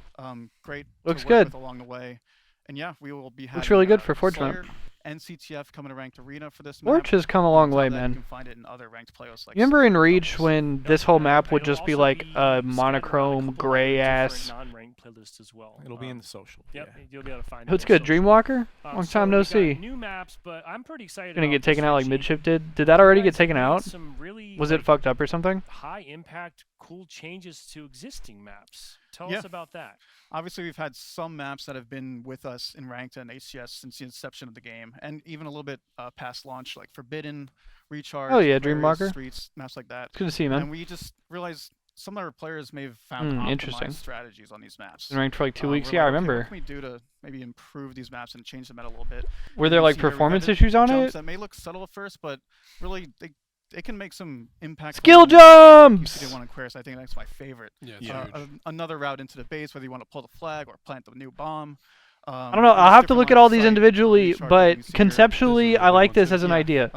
Great. Looks to work good. with along the way. And yeah, we will be having Looks really good for Forge map. Slayer and CTF coming to ranked arena for this Forge map. has come a long On top way, of that, You man. can find it in other ranked playlists like You remember in Slayer, Reach Rebels. when Yep, this whole and map would it'll just be also like be a scattered around a monochrome, couple gray other ass? different non-ranked playlists as well. It'll be in the social. Yep, Yeah. you'll be able to find it. What's on good, social. Dreamwalker? Long So time no we got see. New maps, but I'm pretty excited. Gonna about get taken this, out like Richie. midship did. Did that already You get guys taken made out? Some really, Was like, it fucked up or something? high impact, cool changes to existing maps. Tell Yeah. us about that. Obviously, we've had some maps that have been with us in ranked and ACS since the inception of the game, and even a little bit past launch, like Forbidden, Recharge, Oh, yeah, Aquarius, Dreamwalker. Streets, maps like that. It's good to see you, man. And we just realized some of our players may have found Interesting. optimized strategies on these maps. Been ranked for like 2 weeks. We're Yeah, I like, okay, remember. What can we do to maybe improve these maps and change the meta a little bit? Were And there you like see here we've performance added issues on jumps it? that may look subtle at first, but really they can make some impact. Skill You jumps! did one on Aquarius. I think that's my favorite. Yeah, it's Yeah. huge. Another route into the base, whether you want to pull the flag or plant the new bomb. I don't know. I'll have to look at all these individually, but conceptually, I like this as an idea.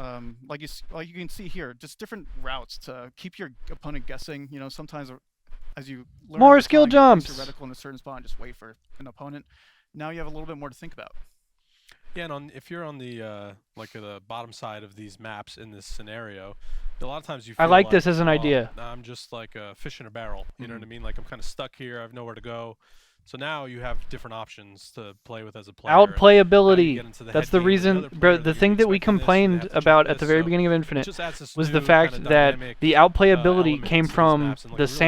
Like you can see here, just different routes to keep your opponent guessing. You know, sometimes as you learn More over skill time, you place jumps. your reticle in a certain spot and just wait for an opponent. Now you have a little bit more to think about. Yeah, and if you're on the like the bottom side of these maps in this scenario, a lot of times you. I Feel like this as an "Oh, idea." I'm just like a fish in a barrel. You know what I Mhm. mean? Like I'm kind of stuck here. I have nowhere to go. So now you have different options to play with as a player. and how you Outplayability. get into the That's head the game with reason, other bro. player The that thing you're that we expecting this, they complained have to about try at the this, very so beginning of it Infinite just adds this was the new fact kinda that dynamic, the outplayability element came to these from maps in, like, the a really subtle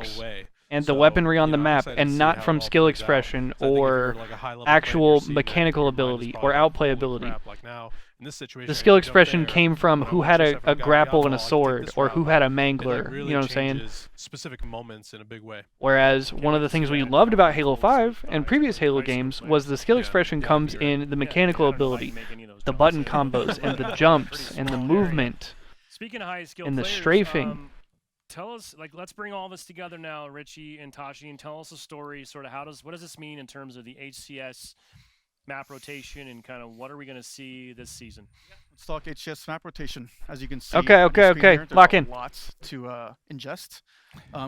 sandbox way. and the So, weaponry on you the know, I'm map, excited to and see not how from it all skill plays out. expression 'Cause I think if or you're, like, a high-level player, actual you're seeing that, mechanical your mind is ability probably or like, "Holy outplayability. crap, like now, in this situation, The I skill can jump expression there, came from but who I had just a have got grapple and a outlaw, I can take sword, this or route. who had a And mangler. that really You know what I'm saying? changes specific moments in a big way. Whereas one of the we see things we that loved about from Halo full speed 5 and fives previous for Halo high school games players. was the skill Yeah, expression yeah, comes you're in the mechanical Yeah, ability, you make any of those the jumps button in. combos, and the Pretty jumps, and the small area. movement. Speaking of high skill And the players, strafing. Tell us, like, let's bring all this together now, Richie and Tashi, and tell us a story. Sort of, what does this mean in terms of the HCS map rotation, and kind of what are we going to see this season? Let's talk HCS map rotation. As you can see, Okay, on your okay, screen okay. here, there's Lock a in. lot to ingest.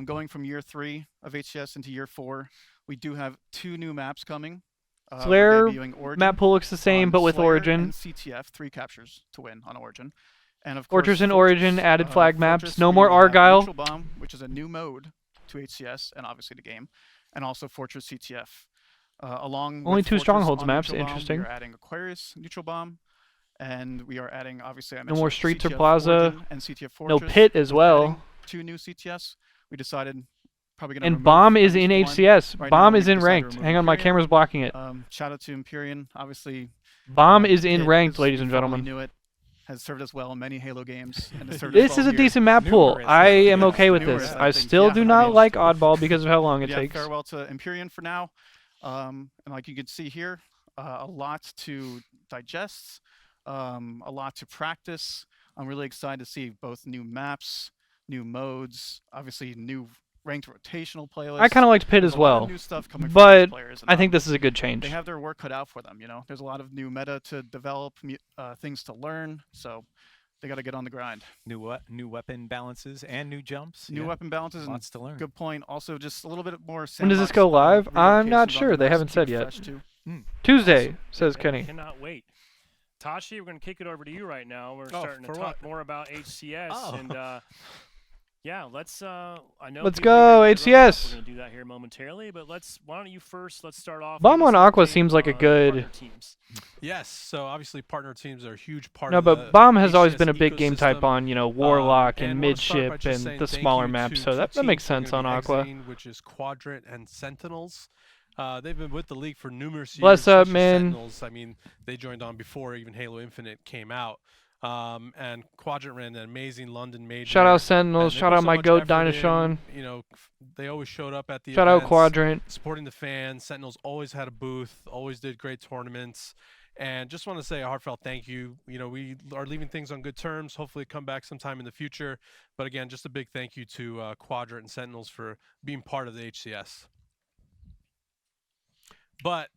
Going from year 3 of HCS into year 4, we do have 2 new maps coming. We're Slayer debuting Origin Map pool looks the same, on but with Slayer Origin. and CTF, 3 captures to win on Origin. And of Fortress course, and Origin added flag maps. Fortress, No we more will have Argyle. Neutral Bomb, which is a new mode to HCS and obviously the game, and also Fortress CTF. Along Only with 2 Fortress strongholds on maps, Neutral Bomb, interesting. We are adding Aquarius Neutral Bomb, and we are adding, obviously, I No mentioned more Streets or CTF Plaza. Origin and CTF No Fortress. Pit as With well. adding 2 new CTFs, we decided probably going to And Bomb is in HCS. Right Bomb now, is we in decided to ranked. remove Hang on, my Empyrean. camera's blocking it. Shout out to Empyrean. Obviously, Bomb is in Pit ranked, is- ladies we and formerly gentlemen. Knew it. Has served us well in many Halo games. And has served us This well is a here. decent map pool. Numerous. I am Yeah, okay with numerous, this. I I think. still Yeah, do I not mean- like Oddball because of how long it Yeah, takes. farewell to Empyrean for now. And like you can see here, a lot to digest, a lot to practice. I'm really excited to see both new maps, new modes, obviously new ranked rotational playlists. I kind of liked Pit There's as a lot of well, new stuff coming from but these players, and, I think this is a good change. they have their work cut out for them. There's a lot of new meta to develop, things to learn. So they got to get on the grind. New weapon balances and new jumps. New yeah. weapon balances. And Lots to learn. good point. Also, just a little bit more. When does this sandbox, go live? I'm not relocations on sure. the They maps haven't to said keep it yet. fresh, too. Tuesday, Awesome. says I Kenny. cannot wait. Tashi, we're going to kick it over to you right now. We're Oh, starting to for talk what? more about HCS. Oh. And yeah, let's. I know. Let's people are go, gonna get run up. HCS. We're going to do that here momentarily. But why don't you first? Let's start off. Bomb give us on an Aqua update seems like a on good- partner teams. Yes, so obviously partner teams are a huge part No, of the but Bomb has always HCS been a big game type ecosystem. on, Warlock and wanna start by Midship just and saying the thank smaller you maps, to so two that makes teams that are sense gonna on be Aqua. exiting, which is Quadrant and Sentinels. They've been with the league for numerous years. Bless up, especially man. Sentinels, I mean, they joined on before even Halo Infinite came out. And Quadrant ran an amazing London major. Shout out and Sentinels, they shout put out so my much goat effort in, Dinosaur. They always showed up at the Shout out events, Quadrant. supporting the fans. Sentinels always had a booth, always did great tournaments. And just want to say a heartfelt thank you. We are leaving things on good terms. Hopefully come back sometime in the future. But again, just a big thank you to Quadrant and Sentinels for being part of the HCS. But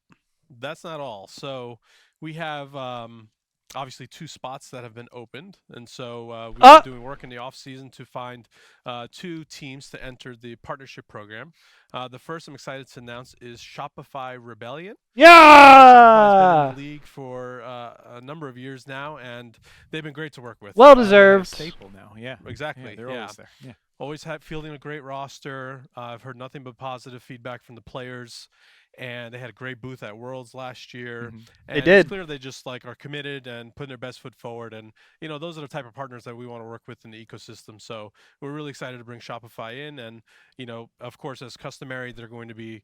that's not all. So we have obviously 2 spots that have been opened. And so we've been doing work in the off season to find 2 teams to enter the partnership program. The first I'm excited to announce is Shopify Rebellion. Shopify's been in the league for a number of years now, and they've been great to work with. Well They're a deserved. staple now. Yeah. Exactly. Yeah, they're yeah. always there. Yeah. Always fielding a great roster. I've heard nothing but positive feedback from the players, and they had a great booth at Worlds last year. Mhm. And did. It's clear they just are committed and putting their best foot forward. And those are the type of partners that we want to work with in the ecosystem. So we're really excited to bring Shopify in. And of course, as customary, they're going to be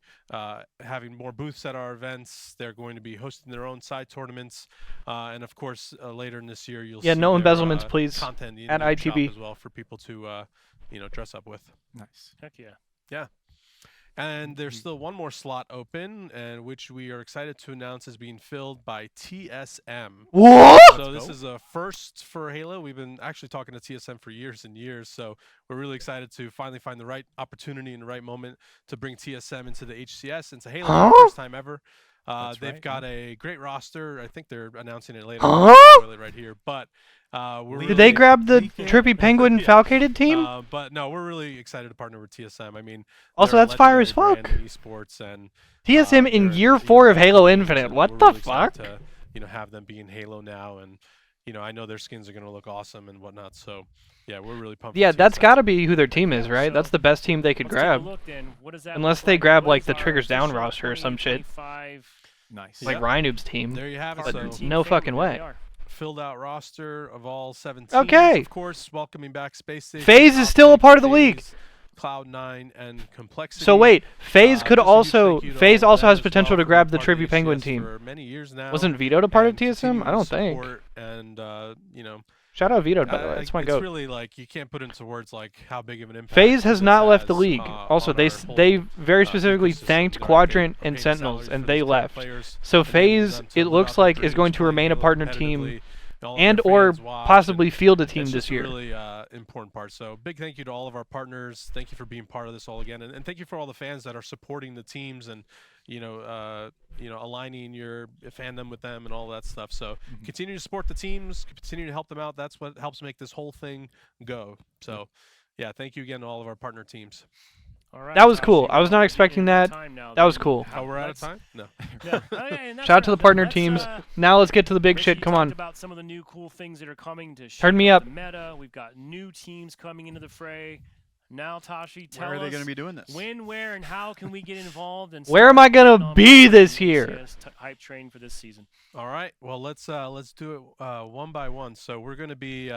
having more booths at our events. They're going to be hosting their own side tournaments, and of course, later in this year, you'll Yeah, see no their, embezzlements, please, content in at the shop ITB. as well for people to dress up with. Nice. Heck yeah. And there's still one more slot open, and which we are excited to announce is being filled by TSM. What? So this is a first for Halo. We've been actually talking to TSM for years and years, so we're really excited to finally find the right opportunity and the right moment to bring TSM into the HCS, into Halo for the first time ever. They've right, got a great roster. I think they're announcing it later. Huh? I'll spoil it right here, but we're Did they really- grab the Leak it. Trippy Penguin Yeah. Falcated team? But no, we're really excited to partner with TSM. I mean, Also, they're a that's fire as legendary fuck. brand in esports, and TSM in they're year a 4 of team Halo that Infinite. we're What really the excited fuck? To, have them be in Halo now, and I know their skins are going to look awesome and whatnot. So yeah, we're really pumped. Yeah, for that's TSM. got to be who their team is, Yeah, right? so That's the best team they could Let's take a grab. look then. What does that Unless look they like? grab, What like, is the our Triggers Down official roster or some shit. 2025 Nice. Like Yep. Rynoob's team. There you have it. But partner So team no favorite, fucking there way. they are. filled out roster of all 7 teams. Okay. Of course, welcoming back Space Station. FaZe is still a part of the league. FaZe, Cloud9 and Complexity. So wait, FaZe could Just a huge also thank you to FaZe all of also them has as potential well to for grab being the part of Trippy Penguin HCS team. For many years now. Wasn't Vito a part of and TSM? I continuing don't to think. support And Shout out Vito, by the way. That's my it's goat. really you can't put into words how big of an impact. FaZe has this not left the has, league. Also, on they our s- whole, they very specifically ecosystem. thanked Are Quadrant paying and Sentinels, salaries and for they these top left. players, So enabling FaZe, them to it live looks out their like, is dreams, going to play remain a Halo partner team competitively, all of and their or fans watch, possibly and field a team it's this just a year. really important part. So big thank you to all of our partners. Thank you for being part of this all again, and thank you for all the fans that are supporting the teams and aligning your fandom with them and all that stuff. So continue to support the teams, continue to help them out. That's what helps make this whole thing go. So yeah, thank you again to all of our partner teams. All right, That was Tashi, cool. I was we're not getting expecting into that. time now That was then. cool. Oh, we're out of Let's- time? No. Yeah. Okay, and that's Shout out to all the right. partner Let's, teams. Now let's get to the big Rich, shit. you Come talked on. about some of the new cool things that are coming to Turn me shake up. the meta. We've got new teams coming into the fray. Now, Tashi, tell Where are they us going to be doing this? when, where, and how can we get involved? And Where am start I gonna getting on be board this the year? ACS hype train for this season. All right. Well, let's do it one by one. So we're going to be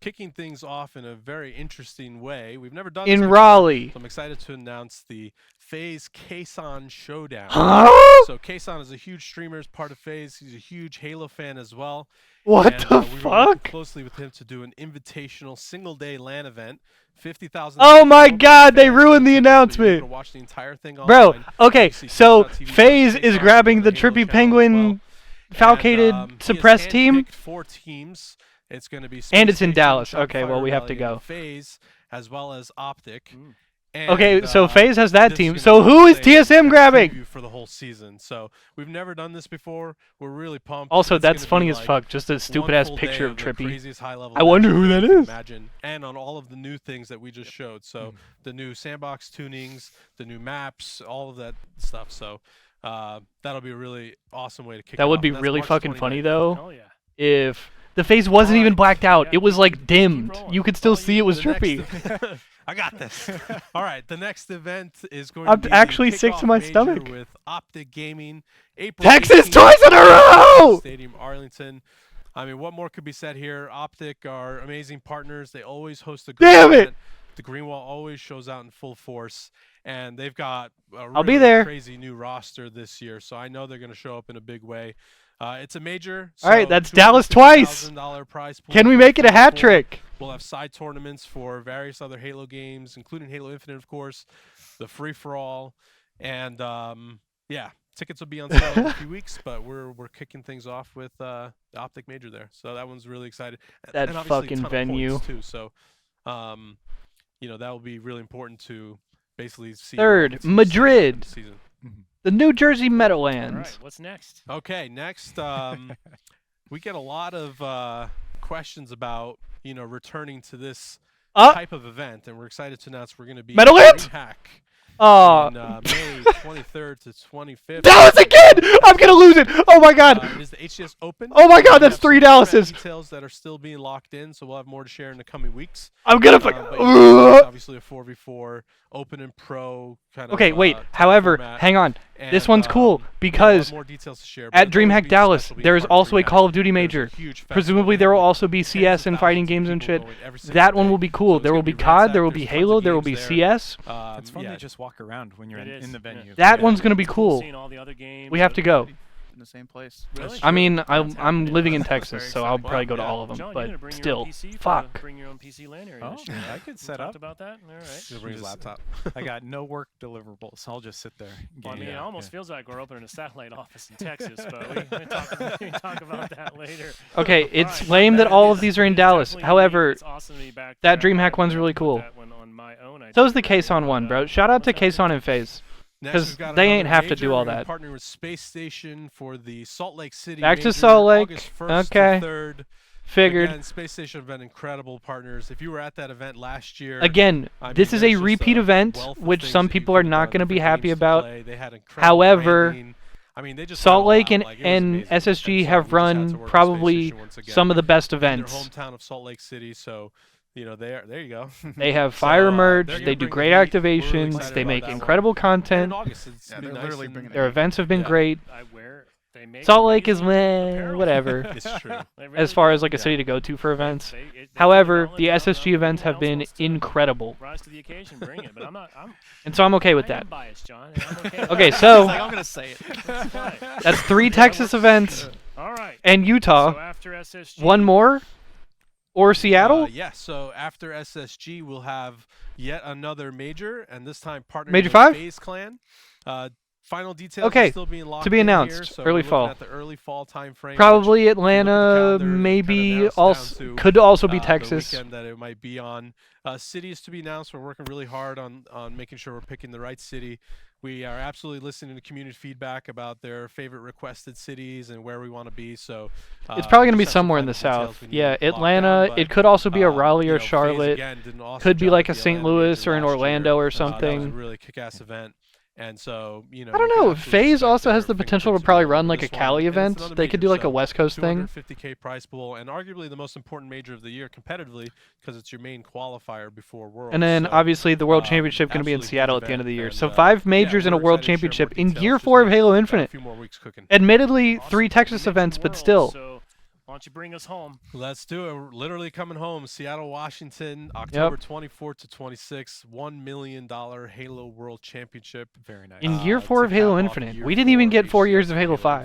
kicking things off in a very interesting way. We've never done this In before, Raleigh. so I'm excited to announce the FaZe Kason Showdown. Huh? So Kason is a huge streamer, is part of FaZe. He's a huge Halo fan as well. What And, the we were working fuck? closely with him to do an invitational single-day LAN event. 50,000. Oh my God, they ruined the announcement. Watch the entire thing Bro, online. okay, see so Kick.tv FaZe is on grabbing the Halo Trippy channel as Penguin well. Falcated And, he has suppressed team. handpicked 4 teams. It's going to be And it's Space in Station, Dallas. Okay, Shopify well, we have to Rebellion, go. FaZe, as well as Optic. Mm. Okay, so And, FaZe has that this team. is So gonna who be is a TSM grabbing? preview for the whole season. So we've never done this before. We're really pumped. Also, It's that's gonna funny be as like fuck. Just a one stupid ass full picture day of the Trippy. craziest high-level I wonder action who that that you can is. Imagine, and on all of the new things that we just showed. So the new sandbox tunings, the new maps, all of that stuff. So that'll be a really awesome way to kick. That it would off, be and that's really March fucking funny 29th. though, Oh, yeah. if the FaZe wasn't even Alright. blacked out. Yeah, It was keep- like keep dimmed. rolling. You could still Oh, see you- it was The next Trippy. ev- I got this. All right, the next event is going I'm to be the actually sick to kickoff my major stomach. with Optic Gaming. April Texas 18th, twice in a row! Stadium Arlington. I mean, what more could be said here? Optic are amazing partners. They always host a great Damn it! event. The Green Wall always shows out in full force, and they've got a I'll be really there. crazy new roster this year. So I know they're going to show up in a big way. It's a major. All right, so that's Dallas twice. $250,000 prize pool Can we for make it a hat 24. trick? We'll have side tournaments for various other Halo games, including Halo Infinite, of course, the free for all, and yeah, tickets will be on sale in a few weeks. But we're kicking things off with the Optic Major there, so that one's really excited. That and obviously a fucking ton of venue. points too. So, you know, that will be really important to basically see. Third, all the teams Madrid. this season. The New Jersey All Meadowlands. right, what's next? Okay, next, we get a lot of questions about returning to this type of event, and we're excited to announce we're going to be Meadowlands? DreamHack Oh, on May 23rd to 25th. Dallas again! I'm gonna lose it! Oh my God! It is the HCS Open. Oh my God, We that's have 3 some format Dallases. Details that are still being locked in, so we'll have more to share in the coming weeks. I'm gonna But fuck. it's obviously a 4v4 Open and Pro kind of. Okay, wait. type However, format. hang on. This And, one's cool we'll have because more details to share, at but it'll always DreamHack be Dallas, special being there is part of also a DreamHack. Call of Duty There's a major. huge festival Presumably, there there will with also be tens of CS and fighting thousands of games and people shit. going every single That one day. will be cool. So it's There gonna will be be COD, ransacked. there will be There's tons Halo, of there will games be there. CS. It's fun yeah, to just walk around when you're It in is, the yeah. venue. That Yeah. one's gonna be It's cool. Seeing all the other games. We have to go. In the same place. Really? I mean, I'm happening. living in That's Texas, very so I'll exciting. probably go to Yeah. all of them. John, you're But gonna bring your still, own PC fuck. Bring your own PC LAN area. Oh, this year, I right? could We set talked up. about that. All right. He'll bring his Just- laptop. I got no work deliverables. I'll just sit there. and Well, I game. mean, it almost feels like we're opening a satellite office in Texas, but we can talk about that later. Okay, All it's right, lame that it all of is- these are in it is Dallas. definitely However, unique. It's awesome to be back that there. DreamHack one's I'm really gonna put cool. that one on my own So is the itinerary, Kason one, but, bro. Shout out to what's next? Kason and FaZe. Next, 'Cause we've got they ain't another have to major. do all We're that. Partnering with Space Station for the Salt Lake City. Back to major, Salt Lake. August 1st Okay. To 3rd. Figured. Again, Space Station have been incredible partners. If you were at that event last year, Again, I this mean, is there's a just repeat event, wealth of which things some that you people could are have not done, going to be different happy games to about. play. They had incredible However, branding. I mean, they just Salt got a Lake lot. and, Like, it was and amazing. And SSG so we have just had to run work with Space probably Station once again. some of the best In their events. hometown of Salt Lake City, so there you go. They have So, fire merch, they're gonna they do bring great heat. We're really activations, excited they about make that one. incredible And in content. August, it's Yeah, gonna be they're nice literally and- bringing Their events have been Yeah. great. I wear. They make Salt Lake is amazing meh, apparel. whatever. It's true. They really As far do. as like a Yeah. city to go to for events. They However, don't the let SSG events have anyone been else wants to incredible, Rise to the occasion, bring it. But I'm not. and so I'm okay with I that. am biased, John. And I'm okay. with Okay, that. so He's like, I'm gonna say it. That's fine. that's 3 Texas events All right. and So Utah. after SSG, One more, or Seattle. Yeah, so after SSG, we'll have yet another major, and this time partnering Major with 5? FaZe Clan. Final details Okay, are still being locked be in here, announced, so early we're looking fall. At the early fall time frame. Probably which, if you look at the Atlanta, calendar, it maybe kinda narrows also down to, could also be the Texas. weekend that it might be on. Cities to be announced. We're working really hard on making sure we're picking the right city. We are absolutely listening to community feedback about their favorite requested cities and where we want to be. So It's probably we going to be just have some somewhere in the final details south. we need Yeah, to lock down, Atlanta. but, It could also be a Raleigh you or know, FaZe, Charlotte. again, did an awesome Could be job like at a the St. Atlanta Louis major or an last Orlando year. or That was a something. really kick-ass event. And so, I don't you know. can absolutely FaZe expect also has their the potential to fingerprints probably all run over like a this one, Cali and it's event. another They could major, do like a so West Coast thing. 250K prize pool, and arguably the most important major of the year competitively because it's your main qualifier before Worlds. And then so, obviously the World Championship going to be in absolutely huge Seattle at the end of event, the year. and, So 5 majors yeah, and a we're World excited to share more Championship in details, year just 4 of we've Halo got a Infinite. few more weeks cooking. Admittedly, Awesome. 3 You Texas mentioned events, but Worlds, still. So why don't you bring us home? Let's do it. We're literally coming home. Seattle, Washington, October 24th to 26th. $1 million Halo World Championship. Very nice. In year to 4 of cap Halo off Infinite. year We didn't even 4 get 4 HCS years of Halo Halo 5.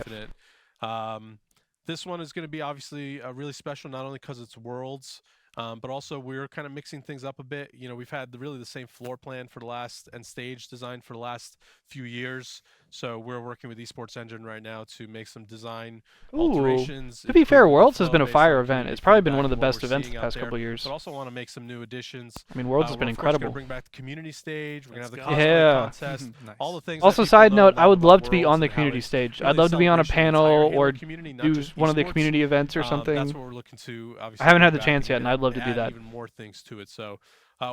Infinite. This one is going to be obviously really special, not only because it's Worlds, but also we're kind of mixing things up a bit. We've had really the same floor plan for the last and stage design for the last few years. So we're working with Esports Engine right now to make some design Ooh. alterations. To be fair, improve the Worlds has flow been a based on fire event. community It's probably been feedback one of the and what best we're events seeing the out past there, couple years. But also want to make some new additions. I mean, Worlds has been We're of course gonna incredible. bring back the community stage. We're gonna have the Let's cosplay go. Yeah. contest. Nice. All the things. Also, that people side know note, and I would about love to be Worlds on the and how community it's stage. really I'd love to be on a celebration of the entire panel Halo or community, not do just one of the esports. community events or That's something. what we're looking to. Obviously, I haven't had bring the back chance yet, and get I'd love to do add that. Even more things to it. So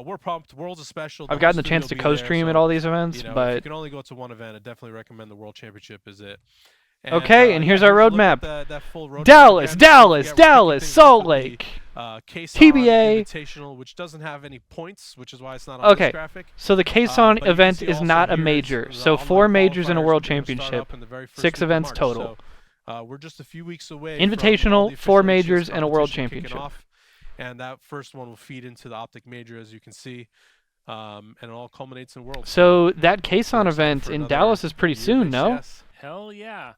we're pumped. Worlds is special. I've The gotten whole the chance to studio will be there, co-stream at so, all these events, if you but can only go to one event, I definitely recommend the World Championship is it. Okay, and here's our a look at roadmap. that full roadmap Dallas, again. Dallas, Don't forget, we're kicking Dallas, things off Salt with the, Lake. Kason TBA. Invitational, which doesn't have any points, which is why it's not on Okay, this graphic. so the Kason But you can event see is also not a here is major. the So online 4 majors and a qualifiers, World which are gonna start Championship. up in the very first 6 week of events March. total. So, we're just a few weeks away from all Invitational, the 4 official HCS majors, and a World competition kicking Championship. off. And that first one will feed into the Optic Major, as you can see. And it all culminates in Worlds. So that We're Kason excited event for in another Dallas is pretty year of soon, no? HCS. Hell yeah.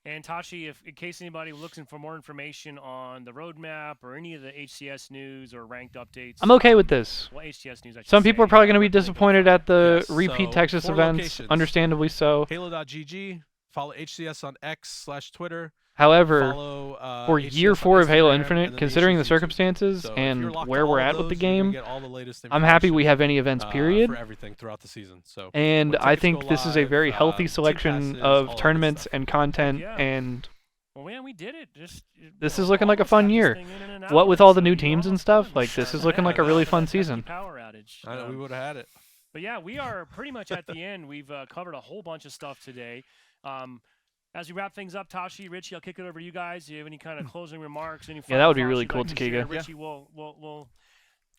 And Tachi, if in case anybody looking for more information on the roadmap or any of the HCS news or ranked updates, I'm okay with this. well, HCS news, I should Some people are say, probably going to be where can they go disappointed find at the Yes, repeat so Texas 4 events, locations. understandably so. Halo.gg. Follow HCS on X/Twitter. However, Follow for HCS year on 4 of Halo Instagram, and Infinite, then considering the HCS YouTube. circumstances So if you're and locked where to we're all at of with the those, you're gonna game, get all the latest I'm happy we information, have any events, period. for everything throughout the season. So And when I tickets think go this is a live, very healthy team selection passes, all of that tournaments stuff. and content, Yeah. and Well, man, we did it. Just This you is know, looking like a almost fun got this year. thing in an what hour, with all the so new you teams and almost stuff, won. like this is Yeah, looking like a without really that fun pesky season. Power outage. I know we would have had it. But yeah, we are pretty much at the end. We've covered a whole bunch of stuff today. As we wrap things up, Tashi, Richie, I'll kick it over to you guys. Do you have any kind of closing remarks? Any Yeah, that would be final really thoughts cool, you'd like to share? Takiga. Richie, we'll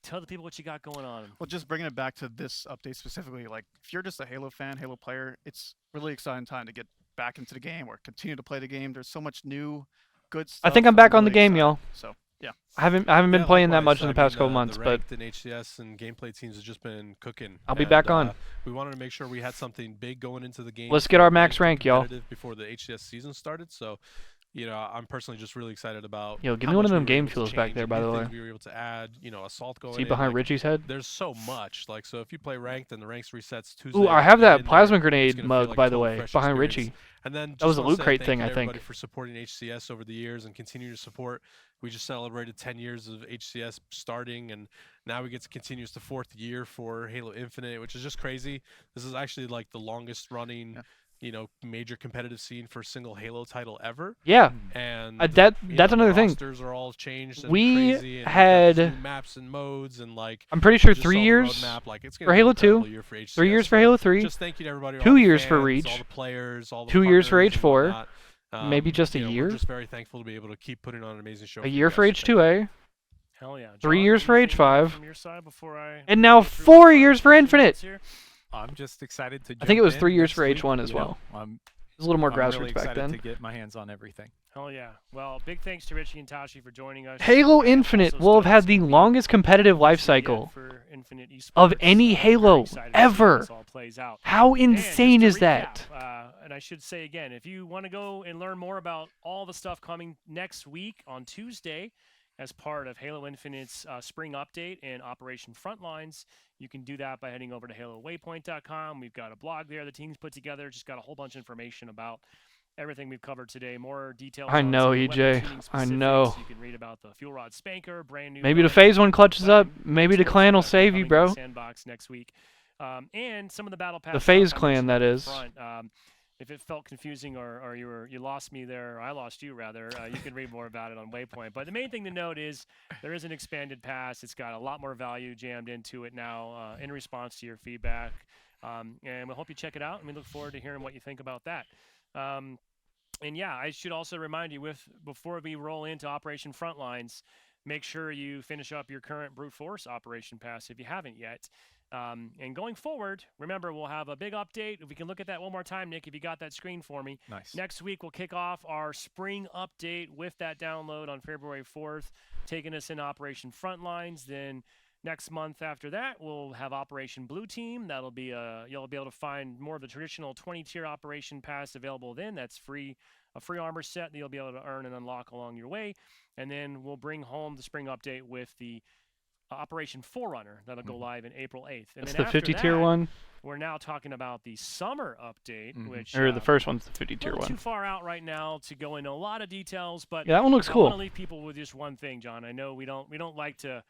tell the people what you got going on. Well, just bringing it back to this update specifically, like if you're just a Halo fan, Halo player, it's really exciting time to get back into the game or continue to play the game. There's so much new, good stuff. I think I'm back on the really game, excited. y'all. So yeah, I haven't been Yeah, playing that likewise. much in the I past mean, couple months, the but ranked and HCS and gameplay teams have just been cooking. I'll be and, back on. We wanted to make sure we had something big going into the game. Let's get our for max ranked and rank, y'all. competitive before the HCS season started. So, I'm personally just really excited about. Yo, give how me one much of we them were game able to fuels back change there, and by new the way. things we were able to add. Assault going. See in, behind like, Richie's head? There's so much. Like, so if you play ranked and the ranks resets Tuesday. Ooh, I you have get that in there, plasma it's grenade gonna feel mug, like a by the total way, fresh behind experience. Richie. And then That was a just wanna loot say crate thank thing, you I to think. everybody for supporting HCS over the years and continue to support. We just celebrated 10 years of HCS starting, and now we get to continue the 4th year for Halo Infinite, which is just crazy. This is actually like the longest running, major competitive scene for a single Halo title ever. Yeah, And that's another thing. Rosters are all changed. And We crazy, and we've got had- these new maps and modes, and like I'm pretty sure just 3 saw the years roadmap, like, it's gonna for be an Halo incredible 2, year for HCS, 3 years for so Halo 3, just thank you to everybody. 2 all the years for fans, Reach, all the players, all the 2 years for partners and H4, whatnot. maybe just a year? We're just very thankful to be able to keep putting on an amazing show. a for you year for guys, so thank you. H2A, Hell yeah. 3 John, years for anything H5, from your side before I and now go through 4 my years for closing Infinite. notes here? I'm just excited to. I think it jump was in 3 years next for week, H1 as you know, well. I'm, It was a little more I'm grassroots really back excited then. to get my hands on everything. Hell yeah. Well, big thanks to Richie and Tashi for joining us. Halo I Infinite also will have still had the think longest competitive life this year yet cycle for Infinite of Esports. any Very Halo excited to see how ever. this all plays out. How And insane just is to that? recap, and I should say again, if you want to go and learn more about all the stuff coming next week on Tuesday as part of Halo Infinite's spring update and Operation Frontlines, you can do that by heading over to HaloWaypoint.com. We've got a blog there the team's put together, just got a whole bunch of information about everything we've covered today. More details. I on know, some of the weapon EJ. tuning I specifics. know. You can read about the Fuel Rod Spanker, brand new. Maybe the gun, phase one clutches up. weapon, Maybe the explosive clan will weapon save you, coming to bro. the Sandbox next week. And some of the battle pass. FaZe stuff I clan, mentioned that up is. front. If it felt confusing or you lost me there, or I lost you rather, you can read more about it on Waypoint. But the main thing to note is there is an expanded pass. It's got a lot more value jammed into it now in response to your feedback. And we hope you check it out, and we look forward to hearing what you think about that. And yeah, I should also remind you, before we roll into Operation Frontlines, make sure you finish up your current Brute Force Operation Pass if you haven't yet. And going forward, remember, we'll have a big update. If we can look at that one more time, Nick, if you got that screen for me. Nice. Next week, we'll kick off our spring update with that download on February 4th, taking us into Operation Frontlines. Then next month after that, we'll have Operation Blue Team. That'll be you'll be able to find more of the traditional 20-tier Operation Pass available then. That's a free armor set that you'll be able to earn and unlock along your way. And then we'll bring home the spring update with the Operation Forerunner. That'll go live in April 8th. And That's then the after 50-tier that, one? we're now talking about the summer update, which Or the first one's the 50-tier too one. far out right now to go into a lot of details, but Yeah, that one looks I want to cool. leave people with just one thing, John. I know we don't like to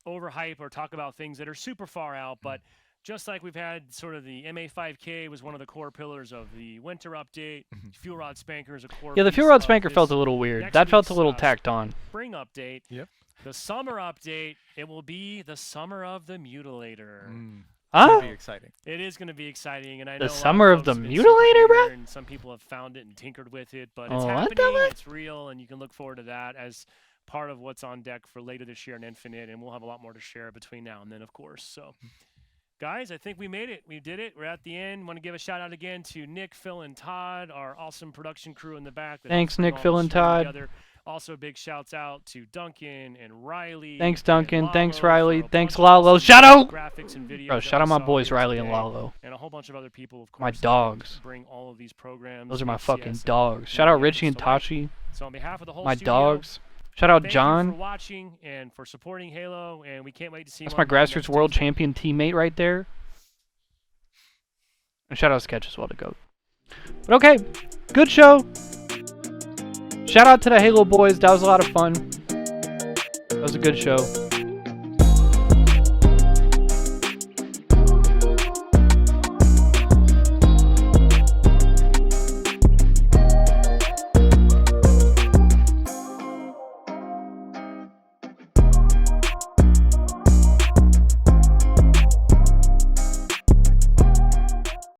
overhype or talk about things that are super far out, but just like we've had sort of the MA5K was one of the core pillars of the winter update, Fuel Rod Spanker is a core Yeah, the piece Fuel Rod of Spanker felt this a little weird. next That felt a week's, little tacked on. spring update. Yep. The summer update, it will be the summer of the Mutilator. That'd Huh? be exciting. It is going to be exciting, and I The know a lot summer of folks the have been Mutilator, super bruh? eager, and some people have found it and tinkered with it, but it's What the happening. fuck? It's real, and you can look forward to that as part of what's on deck for later this year in Infinite, and we'll have a lot more to share between now and then, of course. So, guys, I think we made it. We did it. We're at the end. Want to give a shout out again to Nick, Phil, and Todd, our awesome production crew in the back. that Thanks, helps bring Nick, all Phil, this and stream Todd. together. Also, big shouts out to Duncan and Riley. Thanks, and Duncan. Thanks, Lalo for Riley. a Thanks, bunch of Lalo. awesome Shout out! graphics and videos Bro, that shout we out my saw boys, here Riley and today. Lalo. And a whole bunch of other people, of course. My that dogs. Bring all of these programs. Those are my HCS fucking and dogs. Shout out media Richie and to life. Tachi. So on behalf of the whole My studio, dogs. Shout out thank you for John. watching and for supporting Halo, and we can't wait to see That's you my on the next grassroots world Infinite. champion teammate right there. And shout out Sketch as well to go. But okay, good show. Shout out to the Halo boys. That was a lot of fun. That was a good show.